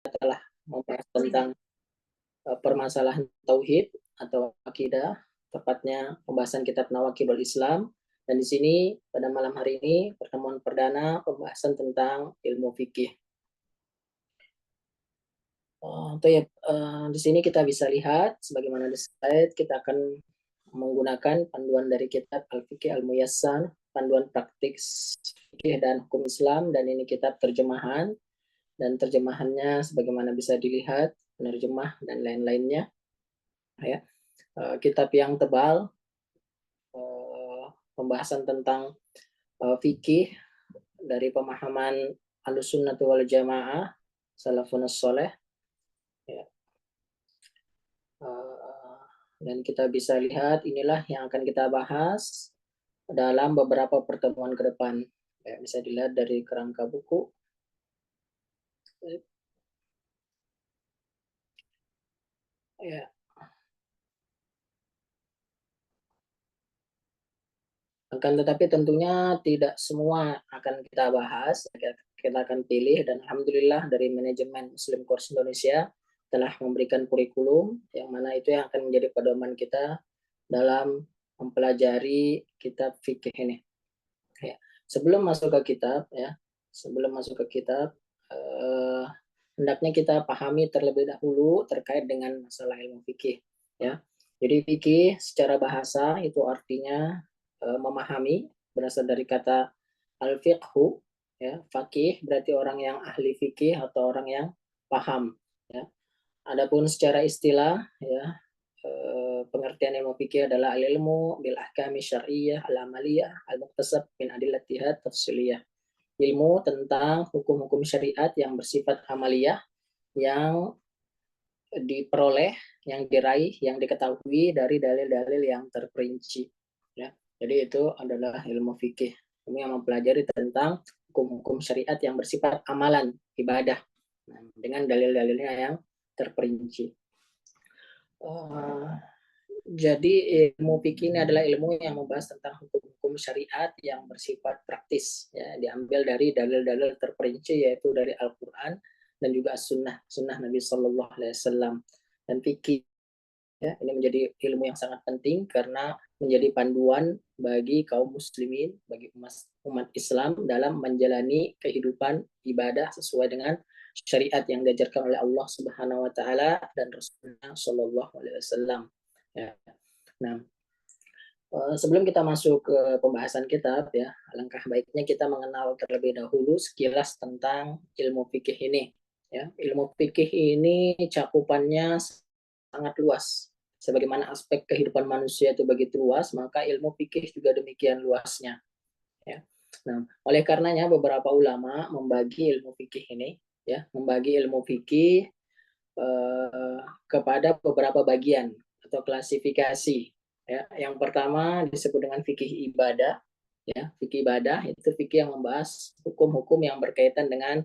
telah membahas tentang permasalahan tauhid atau akidah, tepatnya pembahasan kitab Nawaqidul Islam. Dan di sini pada malam hari ini pertemuan perdana pembahasan tentang ilmu fikih. Di sini kita bisa lihat sebagaimana di slide, kita akan menggunakan panduan dari kitab Al-Fiqh Al-Muyassar, panduan praktik fikih dan hukum Islam, dan ini kitab terjemahan, dan terjemahannya sebagaimana bisa dilihat, penerjemah dan lain-lainnya. Ya. Kitab yang tebal, pembahasan tentang fikih dari pemahaman Ahlussunnah wal Jamaah, Salafun Sholeh. Ya. Dan kita bisa lihat inilah yang akan kita bahas dalam beberapa pertemuan ke depan. Ya, bisa dilihat dari kerangka buku. Ya. Akan tetapi tentunya tidak semua akan kita bahas, kita akan pilih, dan alhamdulillah dari manajemen Muslim Course Indonesia telah memberikan kurikulum yang mana itu yang akan menjadi pedoman kita dalam mempelajari kitab fikih ini. Ya. Sebelum masuk ke kitab, hendaknya kita pahami terlebih dahulu terkait dengan masalah ilmu fikih. Ya. Jadi fikih secara bahasa itu artinya memahami, berasal dari kata al-fiqhu, ya, faqih berarti orang yang ahli fikih atau orang yang paham, ya. Adapun secara istilah, ya, pengertian ilmu fikih adalah al-ilmu bil ahkami syar'iyyah al-amaliyah al-muktasab min adillatiha tafsiliyah. Ilmu tentang hukum-hukum syariat yang bersifat amaliyah, yang diperoleh, yang diraih, yang diketahui dari dalil-dalil yang terperinci. Ya. Jadi itu adalah ilmu fikih. Kami yang mempelajari tentang hukum-hukum syariat yang bersifat amalan, ibadah, dengan dalil-dalilnya yang terperinci. Jadi ilmu fikih ini adalah ilmu yang membahas tentang hukum-hukum syariat yang bersifat praktis, ya, diambil dari dalil-dalil terperinci, yaitu dari Al-Quran dan juga sunnah Nabi Shallallahu Alaihi Wasallam. Dan fikih, ya, ini menjadi ilmu yang sangat penting karena menjadi panduan bagi kaum muslimin, bagi umat Islam dalam menjalani kehidupan ibadah sesuai dengan syariat yang diajarkan oleh Allah Subhanahu Wa Taala dan Rasulullah Shallallahu Alaihi Wasallam. Ya. Nah, sebelum kita masuk ke pembahasan kitab, ya, alangkah baiknya kita mengenal terlebih dahulu sekilas tentang ilmu fikih ini. Ya, ilmu fikih ini cakupannya sangat luas. Sebagaimana aspek kehidupan manusia itu begitu luas, maka ilmu fikih juga demikian luasnya. Ya. Nah, oleh karenanya beberapa ulama membagi ilmu fikih ini, ya, membagi ilmu fikih kepada beberapa bagian atau klasifikasi. Ya, yang pertama disebut dengan fikih ibadah. Ya, fikih ibadah itu fikih yang membahas hukum-hukum yang berkaitan dengan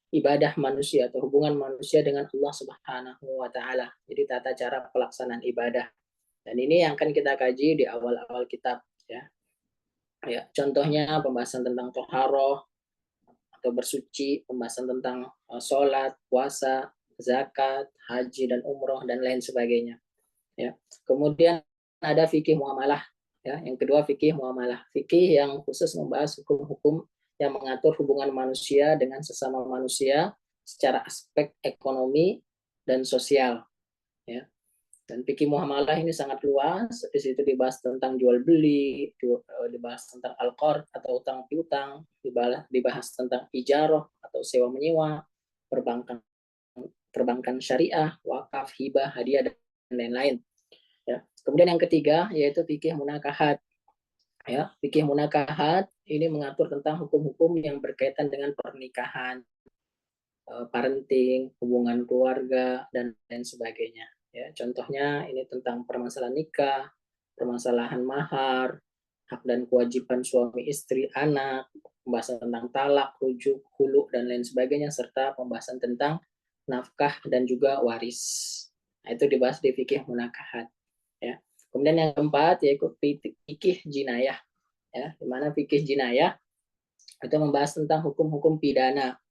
ibadah manusia atau hubungan manusia dengan Allah Subhanahu wa Ta'ala. Jadi tata cara pelaksanaan ibadah. Dan ini yang akan kita kaji di awal-awal kitab, ya. Ya, contohnya pembahasan tentang toharoh atau bersuci, pembahasan tentang sholat, puasa, zakat, haji dan umroh dan lain sebagainya. Ya. Kemudian ada fikih muamalah. Ya. Yang kedua fikih muamalah. Fikih yang khusus membahas hukum-hukum yang mengatur hubungan manusia dengan sesama manusia secara aspek ekonomi dan sosial. Ya. Dan fikih muamalah ini sangat luas. Di situ dibahas tentang jual beli, dibahas tentang al-qard atau utang piutang, dibahas tentang ijarah atau sewa menyewa, perbankan syariah, wakaf, hibah, hadiah dan lain-lain. Ya. Kemudian yang ketiga yaitu fikih munakahat. Ya, fikih munakahat ini mengatur tentang hukum-hukum yang berkaitan dengan pernikahan, parenting, hubungan keluarga dan lain sebagainya. Ya, contohnya ini tentang permasalahan nikah, permasalahan mahar, hak dan kewajiban suami istri, anak, pembahasan tentang talak, rujuk, hulu dan lain sebagainya, serta pembahasan tentang nafkah dan juga waris. Nah, itu dibahas di fikih munakahat. Ya. Kemudian yang keempat yaitu fikih jinayah. Ya, di mana fikih jinayah itu membahas tentang hukum-hukum pidana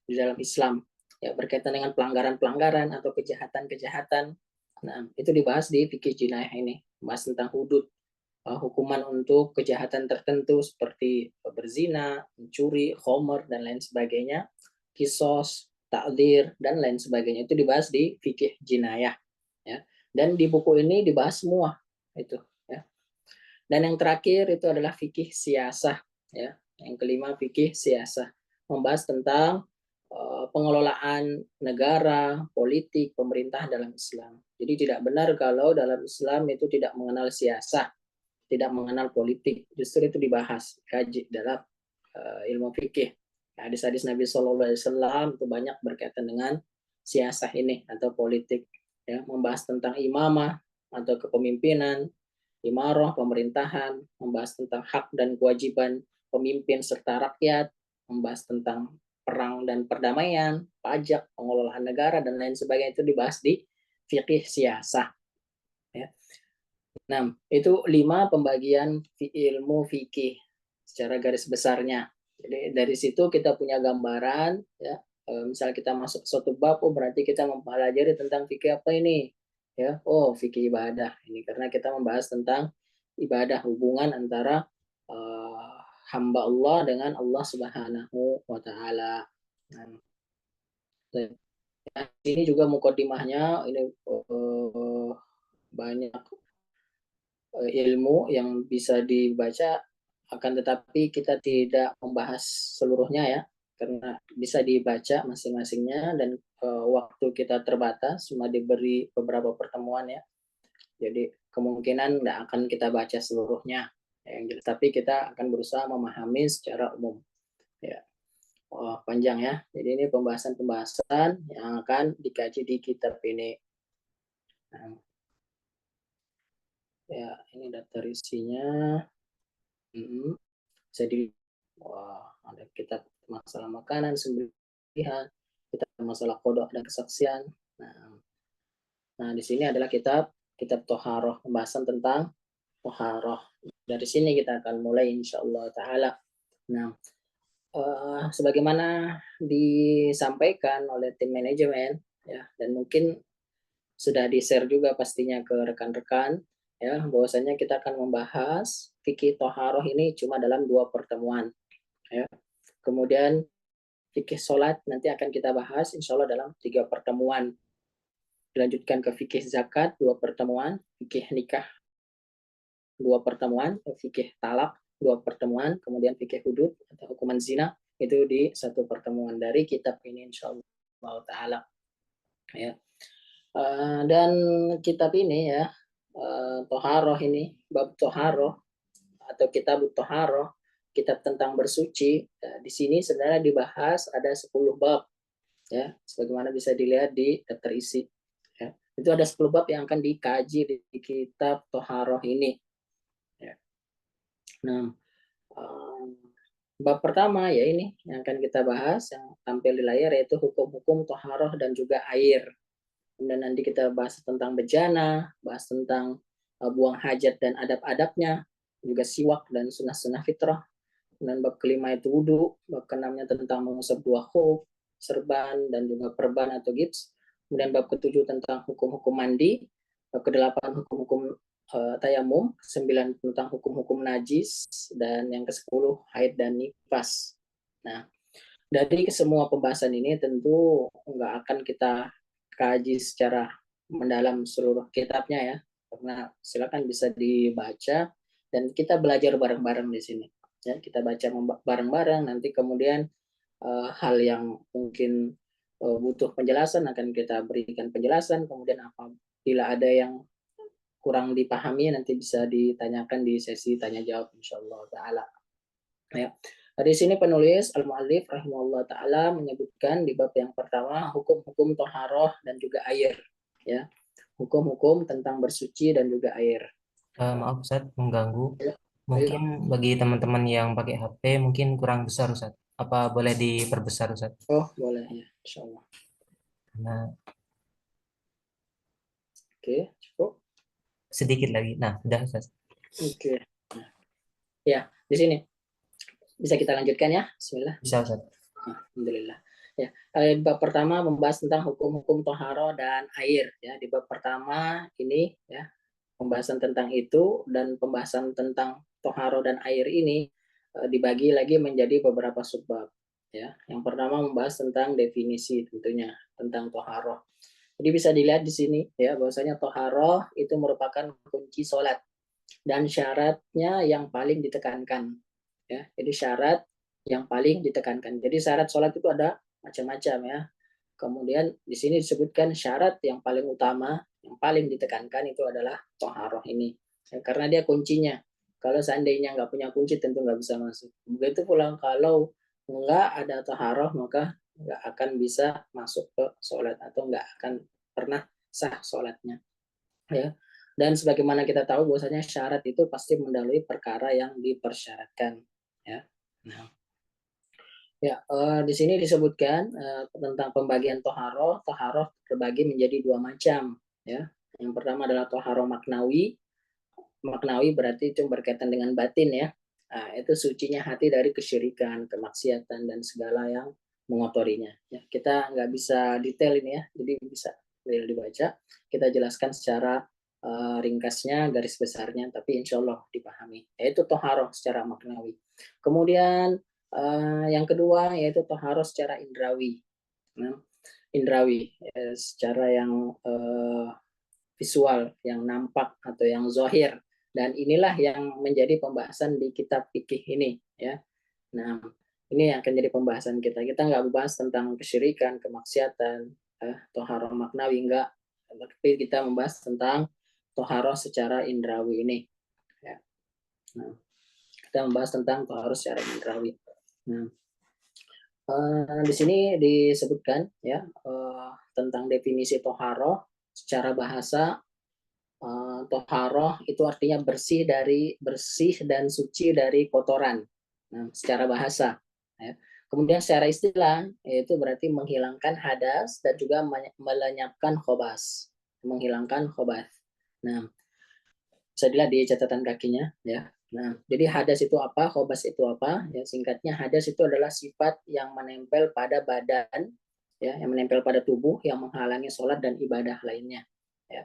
di dalam Islam. ya berkaitan dengan pelanggaran-pelanggaran atau kejahatan-kejahatan. Nah, itu dibahas di fikih jinayah ini, bahas tentang hudud, hukuman untuk kejahatan tertentu seperti berzina, mencuri, khomer dan lain sebagainya, kisos, takdir dan lain sebagainya itu dibahas di fikih jinayah ya. Dan di buku ini dibahas semua itu ya. Dan yang terakhir itu adalah fikih siasah ya. Yang kelima fikih siasah membahas tentang pengelolaan negara, politik, pemerintah dalam Islam. Jadi tidak benar kalau dalam Islam itu tidak mengenal siasah, tidak mengenal politik. Justru itu dibahas, kaji dalam ilmu fikih. Hadis-hadis Nabi SAW itu banyak berkaitan dengan siasah ini atau politik. Ya, membahas tentang imamah atau kepemimpinan, imarah, pemerintahan, membahas tentang hak dan kewajiban pemimpin serta rakyat, membahas tentang perang dan perdamaian, pajak, pengelolaan negara, dan lain sebagainya itu dibahas di fikih siasah. Ya. Nah, itu 5 pembagian ilmu fikih secara garis besarnya. Jadi dari situ kita punya gambaran, ya. Misal kita masuk suatu bab, oh berarti kita mempelajari tentang fikih apa ini? Ya, oh fikih ibadah ini karena kita membahas tentang ibadah, hubungan antara hamba Allah dengan Allah Subhanahu wa taala. Nah, ini juga mukadimahnya ini banyak ilmu yang bisa dibaca, akan tetapi kita tidak membahas seluruhnya ya, karena bisa dibaca masing-masingnya dan waktu kita terbatas, cuma diberi beberapa pertemuan ya. Jadi kemungkinan tidak akan kita baca seluruhnya, yang jelas. Tapi kita akan berusaha memahami secara umum. Ya, panjang ya. Jadi ini pembahasan-pembahasan yang akan dikaji di kitab ini. Nah, ya ini daftar isinya. Jadi ada kitab masalah makanan, sembelihan, kitab masalah kodok dan kesaksian. Nah, di sini adalah kitab Toharoh, pembahasan tentang Toharoh. Dari sini kita akan mulai insya Allah Ta'ala. Nah, sebagaimana disampaikan oleh tim manajemen, ya, dan mungkin sudah di-share juga pastinya ke rekan-rekan, ya, bahwasanya kita akan membahas fikih Toharoh ini cuma dalam 2 pertemuan. Ya. Kemudian fikih sholat nanti akan kita bahas insya Allah dalam 3 pertemuan. Dilanjutkan ke fikih zakat 2 pertemuan, fikih nikah 2 pertemuan, fikih talak 2 pertemuan, kemudian fikih hudud atau hukuman zina itu di 1 pertemuan dari kitab ini insya Allah Ta'ala. Ya. Dan kitab ini ya, Toharoh ini, bab Toharoh atau kitab Toharoh, kitab tentang bersuci, di sini sebenarnya dibahas ada 10 bab ya, sebagaimana bisa dilihat di daftar isi ya. Itu ada 10 bab yang akan dikaji di kitab Toharoh ini ya. Nah, bab pertama ya ini yang akan kita bahas, yang tampil di layar, yaitu hukum-hukum Toharoh dan juga air. Kemudian nanti kita bahas tentang bejana, bahas tentang buang hajat dan adab-adabnya, juga siwak dan sunnah-sunnah fitrah. Dan bab kelima itu wudhu, bab keenamnya tentang mengusap 2 khuf, serban dan juga perban atau gips. Kemudian bab ketujuh tentang hukum-hukum mandi, bab kedelapan hukum-hukum tayamum, 9 tentang hukum-hukum najis, dan yang ke-10 haid dan nifas. Nah, dari semua pembahasan ini tentu nggak akan kita kaji secara mendalam seluruh kitabnya ya, karena silakan bisa dibaca dan kita belajar bareng-bareng di sini. Ya, kita baca bareng-bareng, nanti kemudian hal yang mungkin butuh penjelasan akan kita berikan penjelasan, kemudian apabila ada yang kurang dipahami nanti bisa ditanyakan di sesi tanya jawab insyaallah taala. Ya. Di sini penulis Al-Mu'allif rahimahullah taala menyebutkan di bab yang pertama hukum-hukum toharoh dan juga air ya. Hukum-hukum tentang bersuci dan juga air. Maaf Ustaz, mengganggu. Ya. Mungkin Ayo. bagi teman-teman yang pakai HP mungkin kurang besar Ustaz. Apa boleh diperbesar Ustaz? Oh, boleh ya, insyaallah. Nah, Oke, cukup. sedikit lagi. Nah, sudah Ustaz. Oke. Nah, ya, di sini bisa kita lanjutkan ya. Bismillah. Bisa Ustaz. Alhamdulillah. Ya, di bab pertama membahas tentang hukum-hukum toharo dan air. Ya, di bab pertama ini ya pembahasan tentang itu, dan pembahasan tentang toharo dan air ini dibagi lagi menjadi beberapa subbab. Ya, yang pertama membahas tentang definisi tentunya tentang toharo. Jadi bisa dilihat di sini ya bahwasanya toharo itu merupakan kunci sholat dan syaratnya yang paling ditekankan. Ya, jadi syarat yang paling ditekankan. Jadi syarat sholat itu ada macam-macam ya. Kemudian di sini disebutkan syarat yang paling utama, yang paling ditekankan itu adalah toharoh ini. Ya, karena dia kuncinya. Kalau seandainya nggak punya kunci tentu nggak bisa masuk. Begitu pula kalau nggak ada toharoh maka nggak akan bisa masuk ke sholat atau nggak akan pernah sah sholatnya. Ya. Dan sebagaimana kita tahu bahwasanya syarat itu pasti mendahului perkara yang dipersyaratkan. Ya. Nah, ya, di sini disebutkan tentang pembagian toharoh. Toharoh terbagi menjadi dua macam. Ya. Yang pertama adalah toharoh maknawi. Maknawi berarti itu berkaitan dengan batin ya. Nah, itu sucinya hati dari kesyirikan, kemaksiatan, dan segala yang mengotorinya. Ya, kita nggak bisa detail ini ya, jadi bisa dibaca. Kita jelaskan secara ringkasnya, garis besarnya, tapi insya Allah dipahami. Yaitu toharoh secara maknawi. Kemudian yang kedua yaitu toharoh secara indrawi. Nah, indrawi secara yang visual, yang nampak atau yang zahir. Dan inilah yang menjadi pembahasan di kitab fikih ini ya. Nah, ini yang akan jadi pembahasan kita. Kita nggak membahas tentang kesyirikan, kemaksiatan, toharoh maknawi enggak, tapi kita membahas tentang toharoh secara indrawi ini. Ya. Nah, kita membahas tentang toharoh secara indrawi. Nah, di sini disebutkan ya tentang definisi toharoh secara bahasa. Toharoh itu artinya bersih dan suci dari kotoran. Nah, secara bahasa. Ya. Kemudian secara istilah yaitu berarti menghilangkan hadas dan juga melenyapkan khobas, menghilangkan khobas. Nah, bisa dilihat di catatan kakinya ya. Nah, jadi hadas itu apa, khobas itu apa? Ya, singkatnya hadas itu adalah sifat yang menempel pada badan, ya, yang menempel pada tubuh yang menghalangi sholat dan ibadah lainnya. Ya.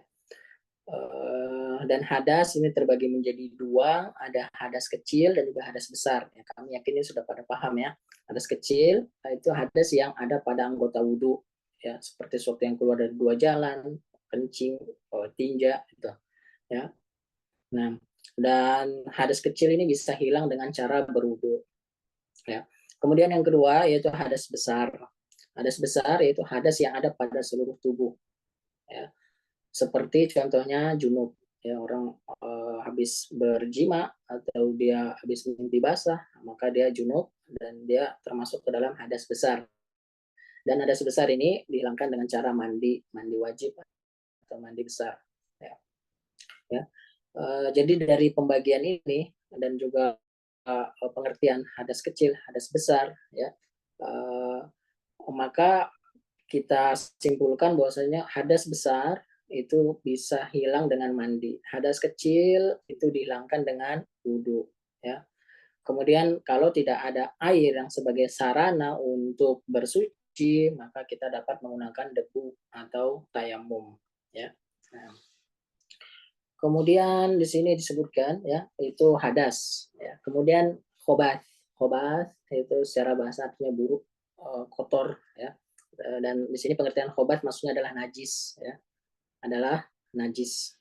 Dan hadas ini terbagi menjadi dua, ada hadas kecil dan juga hadas besar. Ya, kami yakin ini sudah pada paham ya. Hadas kecil itu hadas yang ada pada anggota wudhu, ya seperti sesuatu yang keluar dari dua jalan, kencing, tinja, gitu. Ya. Nah, dan hadas kecil ini bisa hilang dengan cara berwudhu. Ya. Kemudian yang kedua yaitu hadas besar. Hadas besar yaitu hadas yang ada pada seluruh tubuh. Ya. Seperti contohnya junub, ya orang habis berjima atau dia habis mimpi basah, maka dia junub dan dia termasuk ke dalam hadas besar. Dan hadas besar ini dihilangkan dengan cara mandi, mandi wajib atau mandi besar. Ya. Ya. Jadi dari pembagian ini dan juga pengertian hadas kecil, hadas besar, ya, maka kita simpulkan bahwasanya hadas besar itu bisa hilang dengan mandi. Hadas kecil itu dihilangkan dengan wudhu. Ya. Kemudian kalau tidak ada air yang sebagai sarana untuk bersuci, maka kita dapat menggunakan debu atau tayamum. Ya. Nah, kemudian di sini disebutkan ya itu hadas. Ya. Kemudian khobath. Khobath itu secara bahasa artinya buruk, kotor. Ya. Dan di sini pengertian khobath maksudnya adalah najis. Ya. Adalah najis.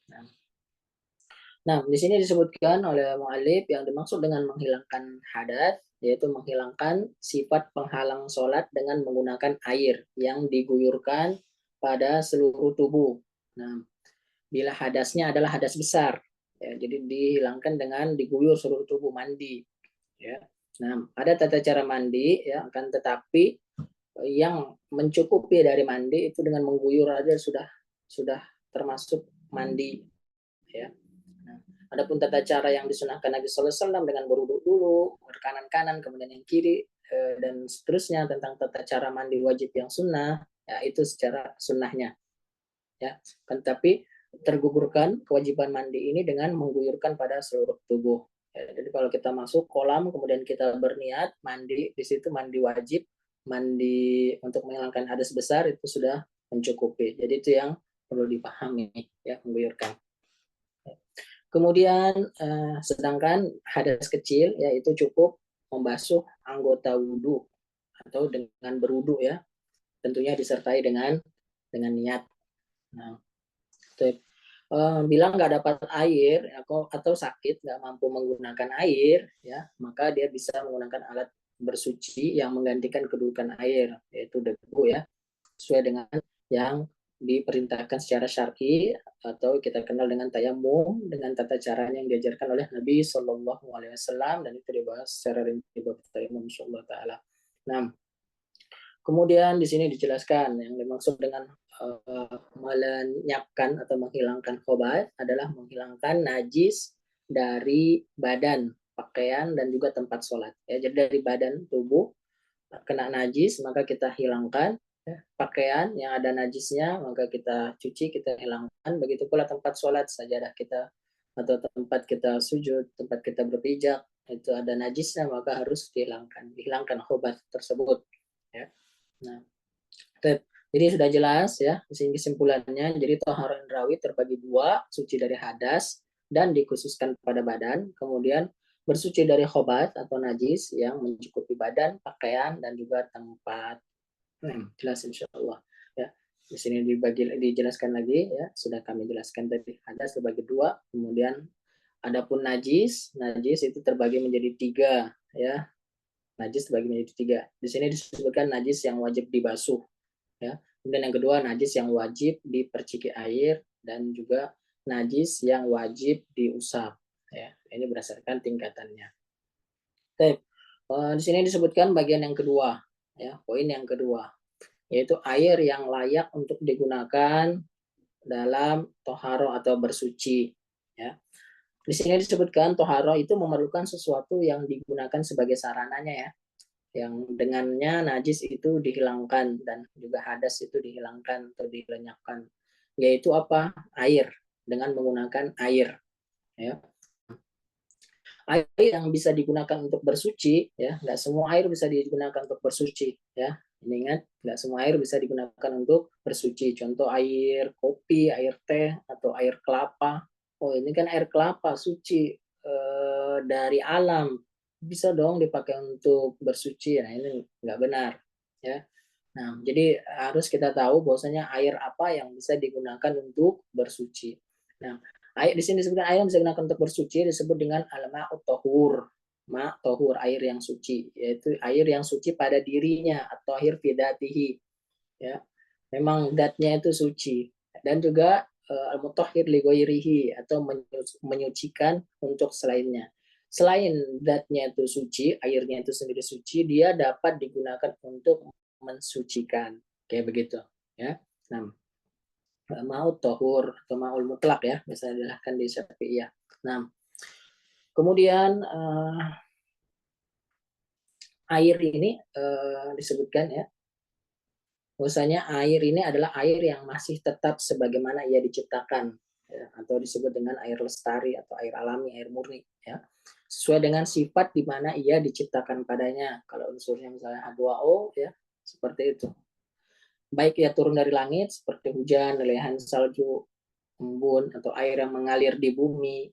Nah, di sini disebutkan oleh mu'alif yang dimaksud dengan menghilangkan hadas, yaitu menghilangkan sifat penghalang sholat dengan menggunakan air yang diguyurkan pada seluruh tubuh. Nah, bila hadasnya adalah hadas besar, ya, jadi dihilangkan dengan diguyur seluruh tubuh mandi. Ya. Nah, ada tata cara mandi, ya, akan tetapi yang mencukupi dari mandi itu dengan mengguyur aja sudah termasuk mandi. Ya. Nah, adapun tata cara yang disunahkan Nabi Sallallahu Alaihi Wasallam dengan berwudhu dulu, berkanan kanan, kemudian yang kiri, dan seterusnya tentang tata cara mandi wajib yang sunnah, ya itu secara sunnahnya. Ya, kan tapi tergugurkan kewajiban mandi ini dengan mengguyurkan pada seluruh tubuh. Ya, jadi kalau kita masuk kolam kemudian kita berniat mandi, di situ mandi wajib, mandi untuk menghilangkan hadas besar itu sudah mencukupi. Jadi itu yang perlu dipahami ya, mengguyurkan. Kemudian sedangkan hadas kecil yaitu cukup membasuh anggota wudhu atau dengan berwudhu ya, tentunya disertai dengan niat. Nah, bilang nggak dapat air atau sakit nggak mampu menggunakan air ya, maka dia bisa menggunakan alat bersuci yang menggantikan kedudukan air, yaitu debu ya, sesuai dengan yang diperintahkan secara syar'i atau kita kenal dengan tayamum dengan tata caranya yang diajarkan oleh Nabi Shallallahu Alaihi Wasallam, dan itu dibahas secara rinci di bab tayamum insyaallah taala. Nah, kemudian di sini dijelaskan yang dimaksud dengan melenyapkan atau menghilangkan khobat adalah menghilangkan najis dari badan, pakaian, dan juga tempat sholat. Ya, jadi dari badan tubuh kena najis maka kita hilangkan, ya. Pakaian yang ada najisnya maka kita cuci, kita hilangkan. Begitu pula tempat sholat, sajadah kita atau tempat kita sujud, tempat kita berpijak itu ada najisnya maka harus dihilangkan khobat tersebut. Ya. Nah, jadi sudah jelas ya di sini kesimpulannya. Jadi tohar indrawi terbagi dua, suci dari hadas dan dikhususkan pada badan, kemudian bersuci dari khobat atau najis yang mencukupi badan, pakaian, dan juga tempat. Jelas insya Allah ya. Di sini dijelaskan lagi ya, sudah kami jelaskan tadi, hadas terbagi dua, kemudian adapun najis itu terbagi menjadi tiga ya. Najis terbagi menjadi tiga. Di sini disebutkan najis yang wajib dibasuh ya. Kemudian yang kedua najis yang wajib diperciki air, dan juga najis yang wajib diusap ya. Ini berdasarkan tingkatannya. Oke. Di sini disebutkan bagian yang kedua ya, poin yang kedua, yaitu air yang layak untuk digunakan dalam toharo atau bersuci ya. Di sini disebutkan toharo itu memerlukan sesuatu yang digunakan sebagai sarananya ya, yang dengannya najis itu dihilangkan dan juga hadas itu dihilangkan atau dilenyapkan, yaitu apa? Air, dengan menggunakan air ya. Air yang bisa digunakan untuk bersuci ya, nggak semua air bisa digunakan untuk bersuci ya. Ini ingat, nggak semua air bisa digunakan untuk bersuci. Contoh air kopi, air teh, atau air kelapa. Oh ini kan air kelapa suci dari alam, bisa dong dipakai untuk bersuci. Nah ini nggak benar ya. Nah jadi harus kita tahu bahwasanya air apa yang bisa digunakan untuk bersuci. Nah air di sini disebutkan air yang bisa digunakan untuk bersuci disebut dengan al-ma'ut tahur. Ma tahur, air yang suci, yaitu air yang suci pada dirinya atau air fidatihi ya. Memang datnya itu suci, dan juga al-mutahhir li ghairihi atau menyucikan untuk selainnya. Selain datnya itu suci, airnya itu sendiri suci, dia dapat digunakan untuk mensucikan. Kayak begitu ya. Nah, mau tohur atau maul mutlak ya, bisa dijelaskan di Syafi'iyah. Nah, kemudian air ini disebutkan ya, bahwasanya air ini adalah air yang masih tetap sebagaimana ia diciptakan ya, atau disebut dengan air lestari atau air alami, air murni ya, sesuai dengan sifat di mana ia diciptakan padanya. Kalau unsurnya misalnya H2O ya, seperti itu. Baik ia turun dari langit seperti hujan, lelehan salju, embun, atau air yang mengalir di bumi,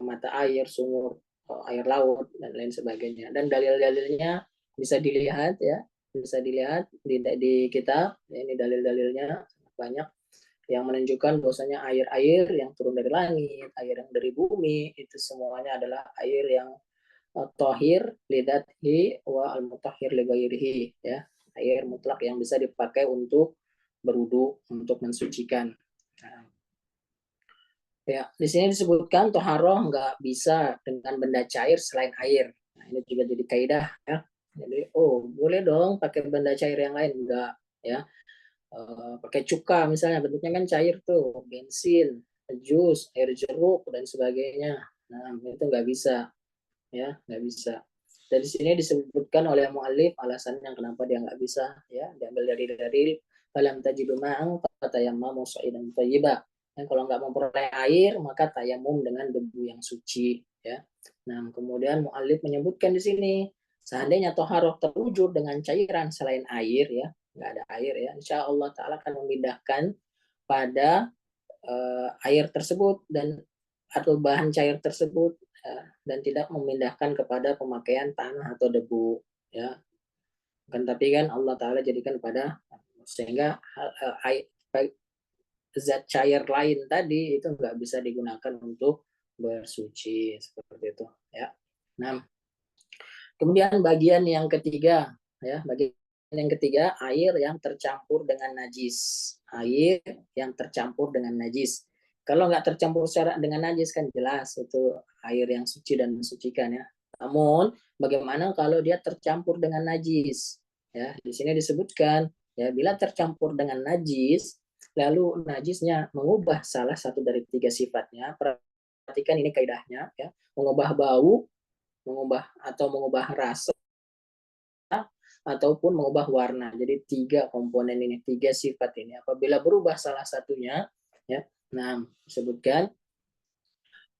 mata air, sumur, air laut, dan lain sebagainya. Dan dalil-dalilnya bisa dilihat ya, bisa dilihat di kitab. Ini dalil-dalilnya banyak yang menunjukkan bahwasanya air-air yang turun dari langit, air yang dari bumi, itu semuanya adalah air yang tohir lidathi wa al-mutahhir li ya. Air mutlak yang bisa dipakai untuk berwudu, untuk mensucikan. Nah, ya, di sini disebutkan toharoh nggak bisa dengan benda cair selain air. Nah, ini juga jadi kaidah ya. Jadi, oh boleh dong pakai benda cair yang lain, enggak ya. Pakai cuka misalnya, bentuknya kan cair tuh, bensin, jus, air jeruk dan sebagainya. Nah, itu nggak bisa ya, nggak bisa. Dari sini disebutkan oleh mu'alif alasan yang kenapa dia nggak bisa ya, diambil dari dalil falam tajidu ma'an fatayammamu sa'idan thayyiba. Dan kalau nggak memperoleh air maka tayamum dengan debu yang suci ya. Nah kemudian mu'alif menyebutkan di sini Seandainya toharoh terwujud dengan cairan selain air ya, nggak ada air ya, insya Allah Ta'ala akan memindahkan pada air tersebut dan atau bahan cair tersebut dan tidak memindahkan kepada pemakaian tanah atau debu ya. Kan tapi kan Allah Ta'ala jadikan pada sehingga zat cair lain tadi itu nggak bisa digunakan untuk bersuci seperti itu ya. Nah, kemudian bagian yang ketiga ya, bagian yang ketiga air yang tercampur dengan najis. Air yang tercampur dengan najis. Kalau nggak tercampur secara dengan najis kan jelas itu air yang suci dan mensucikan ya. Namun bagaimana kalau dia tercampur dengan najis? Ya, di sini disebutkan ya bila tercampur dengan najis lalu najisnya mengubah salah satu dari tiga sifatnya. Perhatikan ini kaidahnya ya, mengubah bau, mengubah rasa ataupun mengubah warna. Jadi tiga komponen ini, tiga sifat ini. Apabila berubah salah satunya, ya, nah disebutkan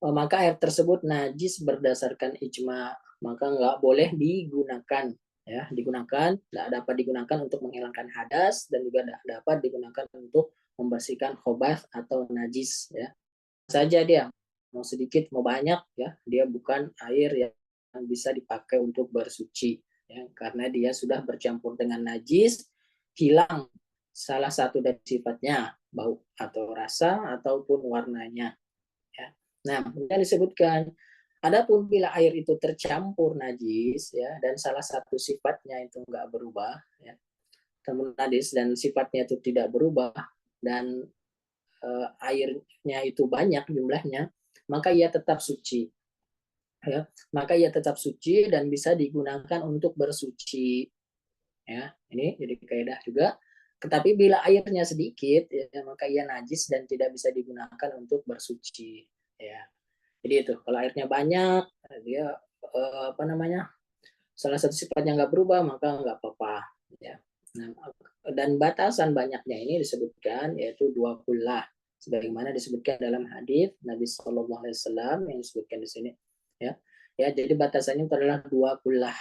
maka air tersebut najis berdasarkan ijma, maka nggak boleh digunakan. Ya, digunakan tidak dapat digunakan untuk menghilangkan hadas dan juga tidak dapat digunakan untuk membersihkan khobath atau najis. Ya, saja dia mau sedikit mau banyak ya, dia bukan air yang bisa dipakai untuk bersuci ya, karena dia sudah bercampur dengan najis, hilang salah satu dari sifatnya, bau atau rasa ataupun warnanya ya. Nah, kemudian disebutkan adapun bila air itu tercampur najis ya dan salah satu sifatnya itu enggak berubah ya, najis dan sifatnya itu tidak berubah dan airnya itu banyak jumlahnya, maka ia tetap suci ya, maka ia tetap suci dan bisa digunakan untuk bersuci ya. Ini jadi kaidah juga. Tetapi bila airnya sedikit ya, maka ia najis dan tidak bisa digunakan untuk bersuci ya. Jadi itu kalau airnya banyak dia apa namanya, salah satu sifatnya nggak berubah maka nggak apa-apa ya. Nah, dan batasan banyaknya ini disebutkan yaitu 20 sebagaimana disebutkan dalam hadis Nabi Shallallahu Alaihi Wasallam yang disebutkan di sini ya. Ya, jadi batasannya adalah 20,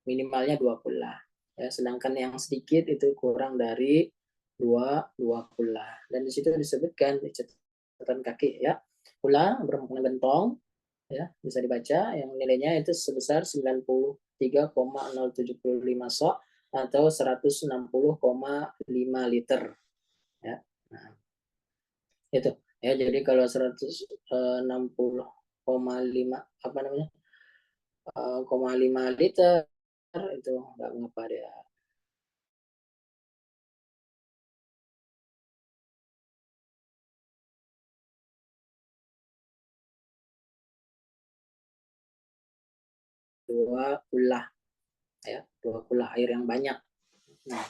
minimalnya 20 ya, sedangkan yang sedikit itu kurang dari 20 dan di situ disebutkan di catatan kaki ya, pula bermakna gentong ya, bisa dibaca yang nilainya itu sebesar 93,075 sok atau 160,5 liter ya. Nah, itu ya, jadi kalau 160,5 apa namanya 0,5 liter itu nggak mengapa dia. Dua kulah ya, 20 air yang banyak. Nah,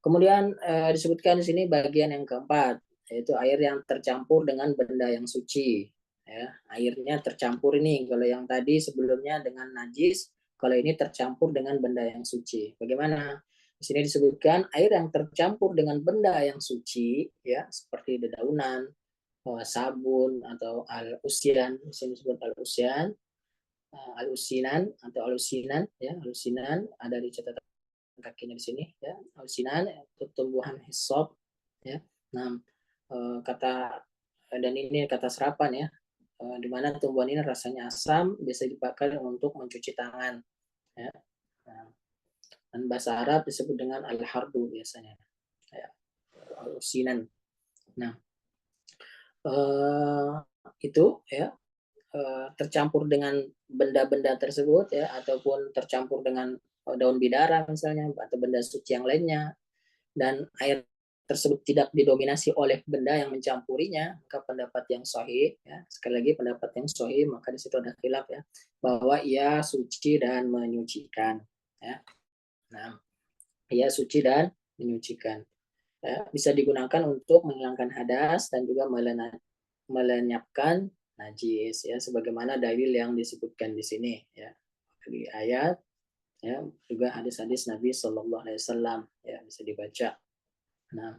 kemudian disebutkan di sini bagian yang keempat, yaitu air yang tercampur dengan benda yang suci. Ya, airnya tercampur ini. Kalau yang tadi sebelumnya dengan najis, kalau ini tercampur dengan benda yang suci. Bagaimana? Di sini disebutkan air yang tercampur dengan benda yang suci, ya seperti dedaunan, sabun atau al-usyan. Di sini disebut al-usyan, al-usinan atau al-usinan, ya al-usinan ada di catatan kakinya di sini ya, alsinan itu tumbuhan hisop ya. Nah, kata dan ini kata serapan ya, di mana tumbuhan ini rasanya asam, bisa dipakai untuk mencuci tangan ya. Nah, dan bahasa Arab disebut dengan al-hardu biasanya ya, alsinan. Nah, itu ya, tercampur dengan benda-benda tersebut ya, ataupun tercampur dengan daun bidara misalnya atau benda suci yang lainnya, dan air tersebut tidak didominasi oleh benda yang mencampurinya, maka pendapat yang sahih ya, sekali lagi pendapat yang sahih, maka di situ ada khilaf ya, bahwa ia suci dan menyucikan ya. Nah, ia suci dan menyucikan ya, bisa digunakan untuk menghilangkan hadas dan juga melenyapkan najis ya, sebagaimana dalil yang disebutkan di sini ya, di ayat ya, juga hadis-hadis Nabi Shallallahu Alaihi Wasallam ya, bisa dibaca. Nah,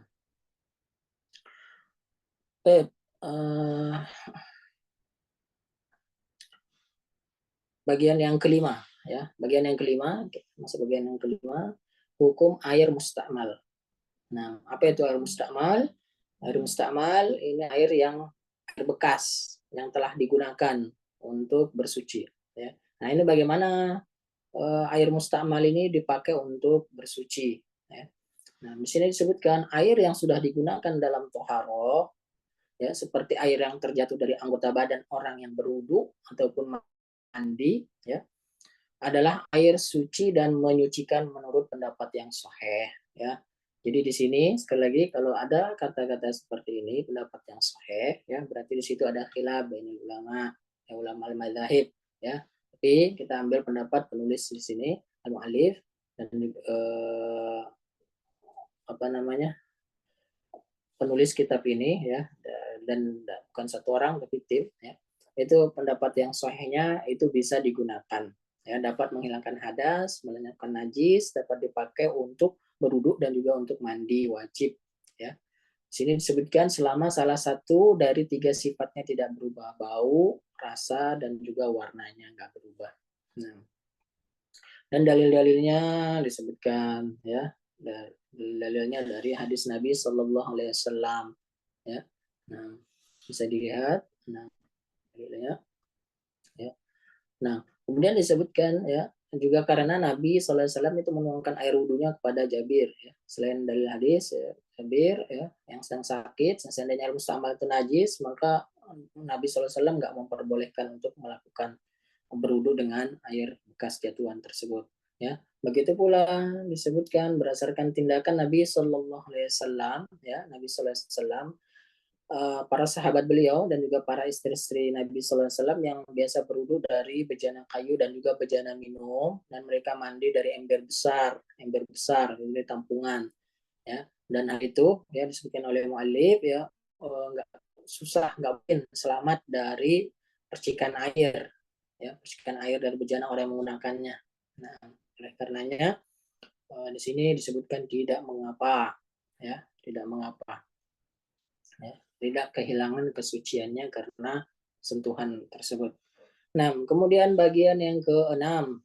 bagian yang kelima ya. Bagian yang kelima, masuk bagian yang kelima, hukum air mustakmal. Nah, apa itu air mustakmal? Air mustakmal ini air yang air bekas yang telah digunakan untuk bersuci. Ya. Nah, ini bagaimana air mustakmal ini dipakai untuk bersuci. Ya. Nah, di sini disebutkan air yang sudah digunakan dalam toharoh, ya, seperti air yang terjatuh dari anggota badan orang yang berwudu ataupun mandi, ya, adalah air suci dan menyucikan menurut pendapat yang sahih, ya. Jadi di sini sekali lagi kalau ada kata-kata seperti ini pendapat yang sahih, ya, berarti di situ ada khilaf bainal ulama, ya, ulama al-madzhab, ya. Tapi kita ambil pendapat penulis di sini al-muallif dan apa namanya? Penulis kitab ini, ya, dan bukan satu orang tapi tim, ya, itu pendapat yang sahihnya itu bisa digunakan, ya, dapat menghilangkan hadas, melenyapkan najis, dapat dipakai untuk berwudu dan juga untuk mandi wajib, ya. Sini disebutkan selama salah satu dari tiga sifatnya tidak berubah, bau, rasa, dan juga warnanya nggak berubah. Nah, dan dalil-dalilnya disebutkan, ya, dalilnya dari hadis Nabi Shallallahu Alaihi Wasallam, ya. Nah, bisa dilihat, nah, dalilnya, ya. Nah, kemudian disebutkan, ya, juga karena Nabi Shallallahu Alaihi Wasallam itu menuangkan air wudhunya kepada Jabir, ya. Selain dalil hadis, ya, Jabir, ya, yang sedang sakit, seandainya air mustamal itu najis, maka Nabi Shallallahu Alaihi Wasallam nggak memperbolehkan untuk melakukan berwudu dengan air bekas jatuhan tersebut, ya. Begitu pula disebutkan berdasarkan tindakan Nabi Shallallahu Alaihi Wasallam, ya, Nabi Shallallahu Alaihi Wasallam, para sahabat beliau dan juga para istri-istri Nabi Shallallahu Alaihi Wasallam yang biasa berwudu dari bejana kayu dan juga bejana minum, dan mereka mandi dari ember besar ini tampungan, ya. Dan hal itu, ya, disebutkan oleh muallif, ya, nggak susah, nggak mungkin selamat dari percikan air, ya, percikan air dari bejana orang yang menggunakannya. Nah, oleh karenanya di sini disebutkan tidak mengapa, ya, tidak mengapa, ya, tidak kehilangan kesuciannya karena sentuhan tersebut. Nah, kemudian bagian yang keenam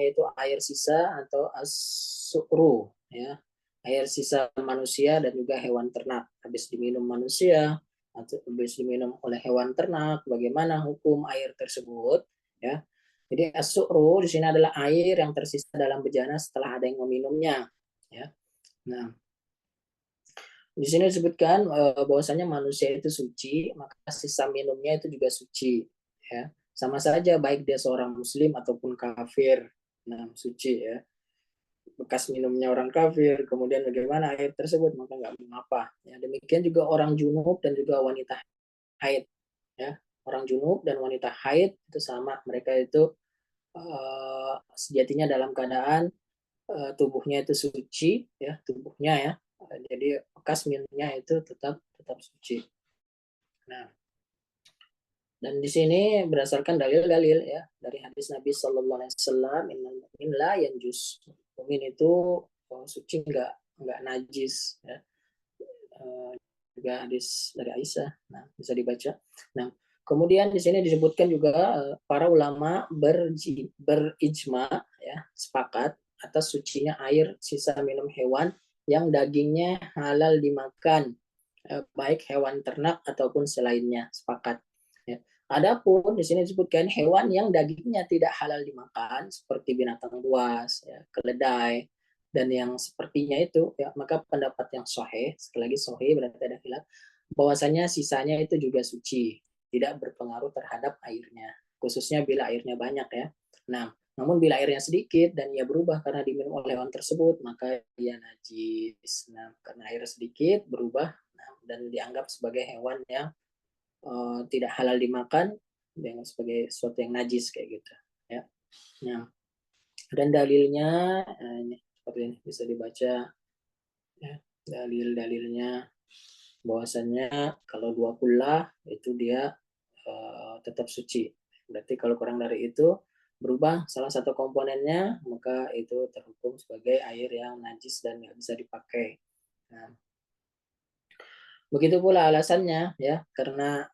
yaitu air sisa atau as-su'ru, ya. Air sisa manusia dan juga hewan ternak habis diminum manusia atau habis diminum oleh hewan ternak, bagaimana hukum air tersebut, ya. Jadi as-su'ru di sini adalah air yang tersisa dalam bejana setelah ada yang meminumnya, ya. Nah, di sini disebutkan bahwasanya manusia itu suci, maka sisa minumnya itu juga suci, ya. Sama saja baik dia seorang muslim ataupun kafir. Nah, suci, ya. Bekas minumnya orang kafir, kemudian bagaimana air tersebut, maka nggak mengapa. Ya, demikian juga orang junub dan juga wanita haid, ya. Orang junub dan wanita haid itu sama, mereka itu sejatinya dalam keadaan tubuhnya itu suci, ya, tubuhnya, ya. Jadi bekas minumnya itu tetap tetap suci. Nah, dan di sini berdasarkan dalil-dalil, ya, dari hadis Nabi Shallallahu Alaihi Wasallam, innal mu'min la yanjus, mu'min itu suci, nggak najis, ya. Juga hadis dari Aisyah, nah, bisa dibaca. Nah, kemudian di sini disebutkan juga para ulama berijma, ya, sepakat atas sucinya air sisa minum hewan yang dagingnya halal dimakan, baik hewan ternak ataupun selainnya, sepakat, ya. Adapun di sini disebutkan hewan yang dagingnya tidak halal dimakan seperti binatang buas, ya, keledai dan yang sepertinya itu, ya, maka pendapat yang sahih, sekali lagi sahih berarti ada khilaf, bahwasanya sisanya itu juga suci, tidak berpengaruh terhadap airnya, khususnya bila airnya banyak, ya. Nah, namun bila airnya sedikit dan ia berubah karena diminum oleh hewan tersebut, maka ia najis. Nah, karena air sedikit berubah, nah, dan dianggap sebagai hewan yang tidak halal dimakan, dengan sebagai sesuatu yang najis kayak gitu, ya. Nah, dan dalilnya ini seperti ini bisa dibaca, ya, dalil-dalilnya bahwasannya kalau dua kullah itu dia tetap suci. Berarti kalau kurang dari itu berubah salah satu komponennya, maka itu terhukum sebagai air yang najis dan nggak bisa dipakai. Nah, begitu pula alasannya, ya, karena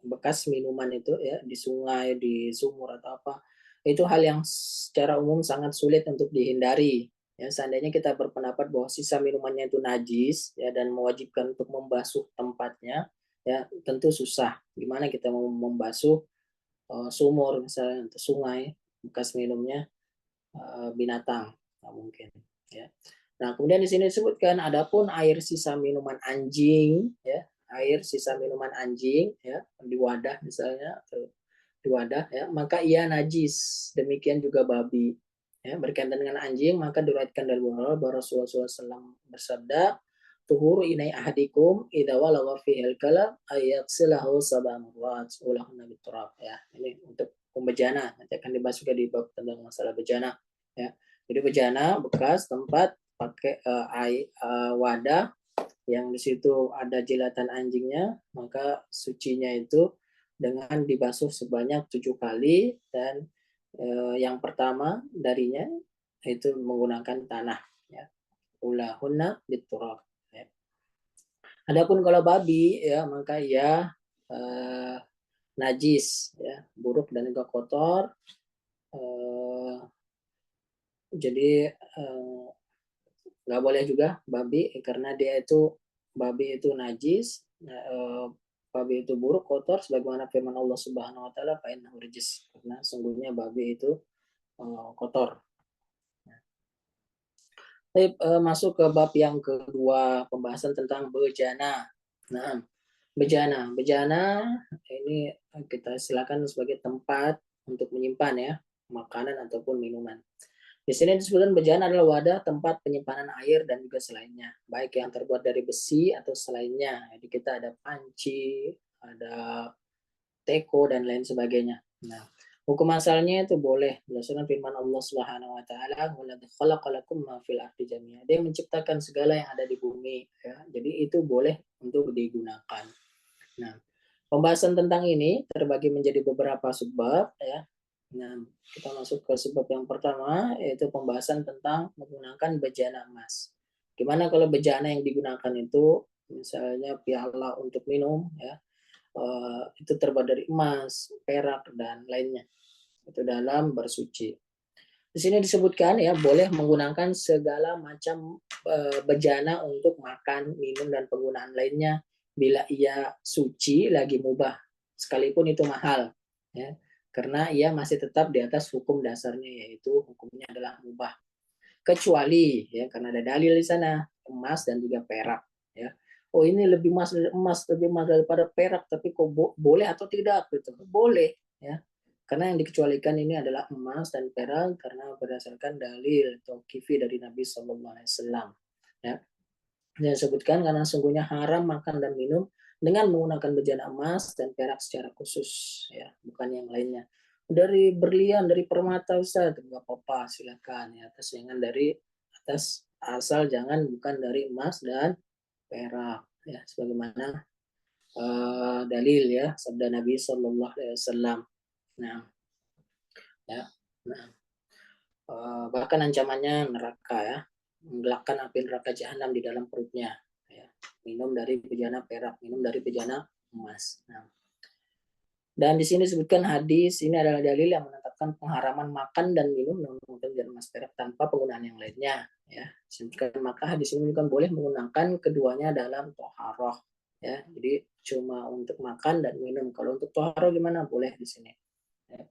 bekas minuman itu, ya, di sungai, di sumur atau apa, itu hal yang secara umum sangat sulit untuk dihindari. Ya, seandainya kita berpendapat bahwa sisa minumannya itu najis ya dan mewajibkan untuk membasuh tempatnya, ya tentu susah. Gimana kita mau membasuh sumur misalnya atau sungai bekas minumnya binatang? Nggak mungkin. Ya. Nah, kemudian di sini disebutkan adapun air sisa minuman anjing, ya, air sisa minuman anjing, ya, di wadah misalnya atau di wadah, ya, maka ia najis. Demikian juga babi. Ya, berkaitan dengan anjing, maka diriwayatkan dari Bukhari bahwa Rasulullah SAW bersabda, tuhuru inai ahadikum idza walagha fihi al-kalam ayaghsilahu sab'a marrat ulahunna biturab, ya. Ini untuk pembejana, nanti akan dibahas juga di bab tentang masalah bejana, ya. Jadi bejana bekas tempat pakai wadah yang di situ ada jilatan anjingnya, maka sucinya itu dengan dibasuh sebanyak 7 kali dan yang pertama darinya itu menggunakan tanah, ya. Ulahunna biturab, ya. Adapun kalau babi, ya, maka ia najis, ya, buruk dan juga kotor. Jadi nggak boleh juga babi karena babi itu najis, babi itu buruk kotor sebagaimana firman Allah Subhanahu wa taala fa innahu rijis, karena sungguhnya babi itu kotor. Baik, masuk ke bab yang kedua, pembahasan tentang bejana. Nah, bejana ini kita silakan sebagai tempat untuk menyimpan, ya, makanan ataupun minuman. Di sini disebutkan bejana adalah wadah tempat penyimpanan air dan juga selainnya, baik yang terbuat dari besi atau selainnya. Jadi kita ada panci, ada teko dan lain sebagainya. Nah, hukum asalnya itu boleh berdasarkan firman Allah Subhanahu wa taala, "Walladzi khalaqalakum ma fil ardi jami'a." Dia menciptakan segala yang ada di bumi, ya. Jadi itu boleh untuk digunakan. Nah, pembahasan tentang ini terbagi menjadi beberapa subbab, ya. Nah, kita masuk ke sebab yang pertama, yaitu pembahasan tentang menggunakan bejana emas. Gimana kalau bejana yang digunakan itu, misalnya piala untuk minum, ya, itu terbuat dari emas, perak, dan lainnya. Itu dalam bersuci. Di sini disebutkan, ya, boleh menggunakan segala macam bejana untuk makan, minum, dan penggunaan lainnya bila ia suci lagi mubah, sekalipun itu mahal, ya, karena ia masih tetap di atas hukum dasarnya, yaitu hukumnya adalah mubah. Kecuali, ya, karena ada dalil di sana emas dan juga perak, ya. Oh, ini lebih emas lebih mahal daripada perak, tapi kok boleh atau tidak gitu? Boleh, ya. Karena yang dikecualikan ini adalah emas dan perak karena berdasarkan dalil atau kifi dari Nabi Shallallahu Alaihi Wasallam. Ya, yang disebutkan karena sungguhnya haram makan dan minum dengan menggunakan bejana emas dan perak secara khusus, ya, bukan yang lainnya. Dari berlian, dari permata, Ustaz, nggak apa-apa, silakan, ya, atas jangan dari atas asal jangan bukan dari emas dan perak, ya, sebagaimana dalil, ya, sabda Nabi Shallallahu Alaihi Wasallam. Nah, ya, nah, bahkan ancamannya neraka, ya, menggelakkan api neraka jahanam di dalam perutnya, ya. Minum dari bejana perak, minum dari bejana emas. Nah, dan di sini disebutkan hadis ini adalah dalil yang menetapkan pengharaman makan dan minum menggunakan bejana emas perak tanpa penggunaan yang lainnya, ya. Disebutkan maka hadis ini kan boleh menggunakan keduanya dalam toharoh, ya. Jadi cuma untuk makan dan minum. Kalau untuk toharoh gimana? Boleh di sini. Ya.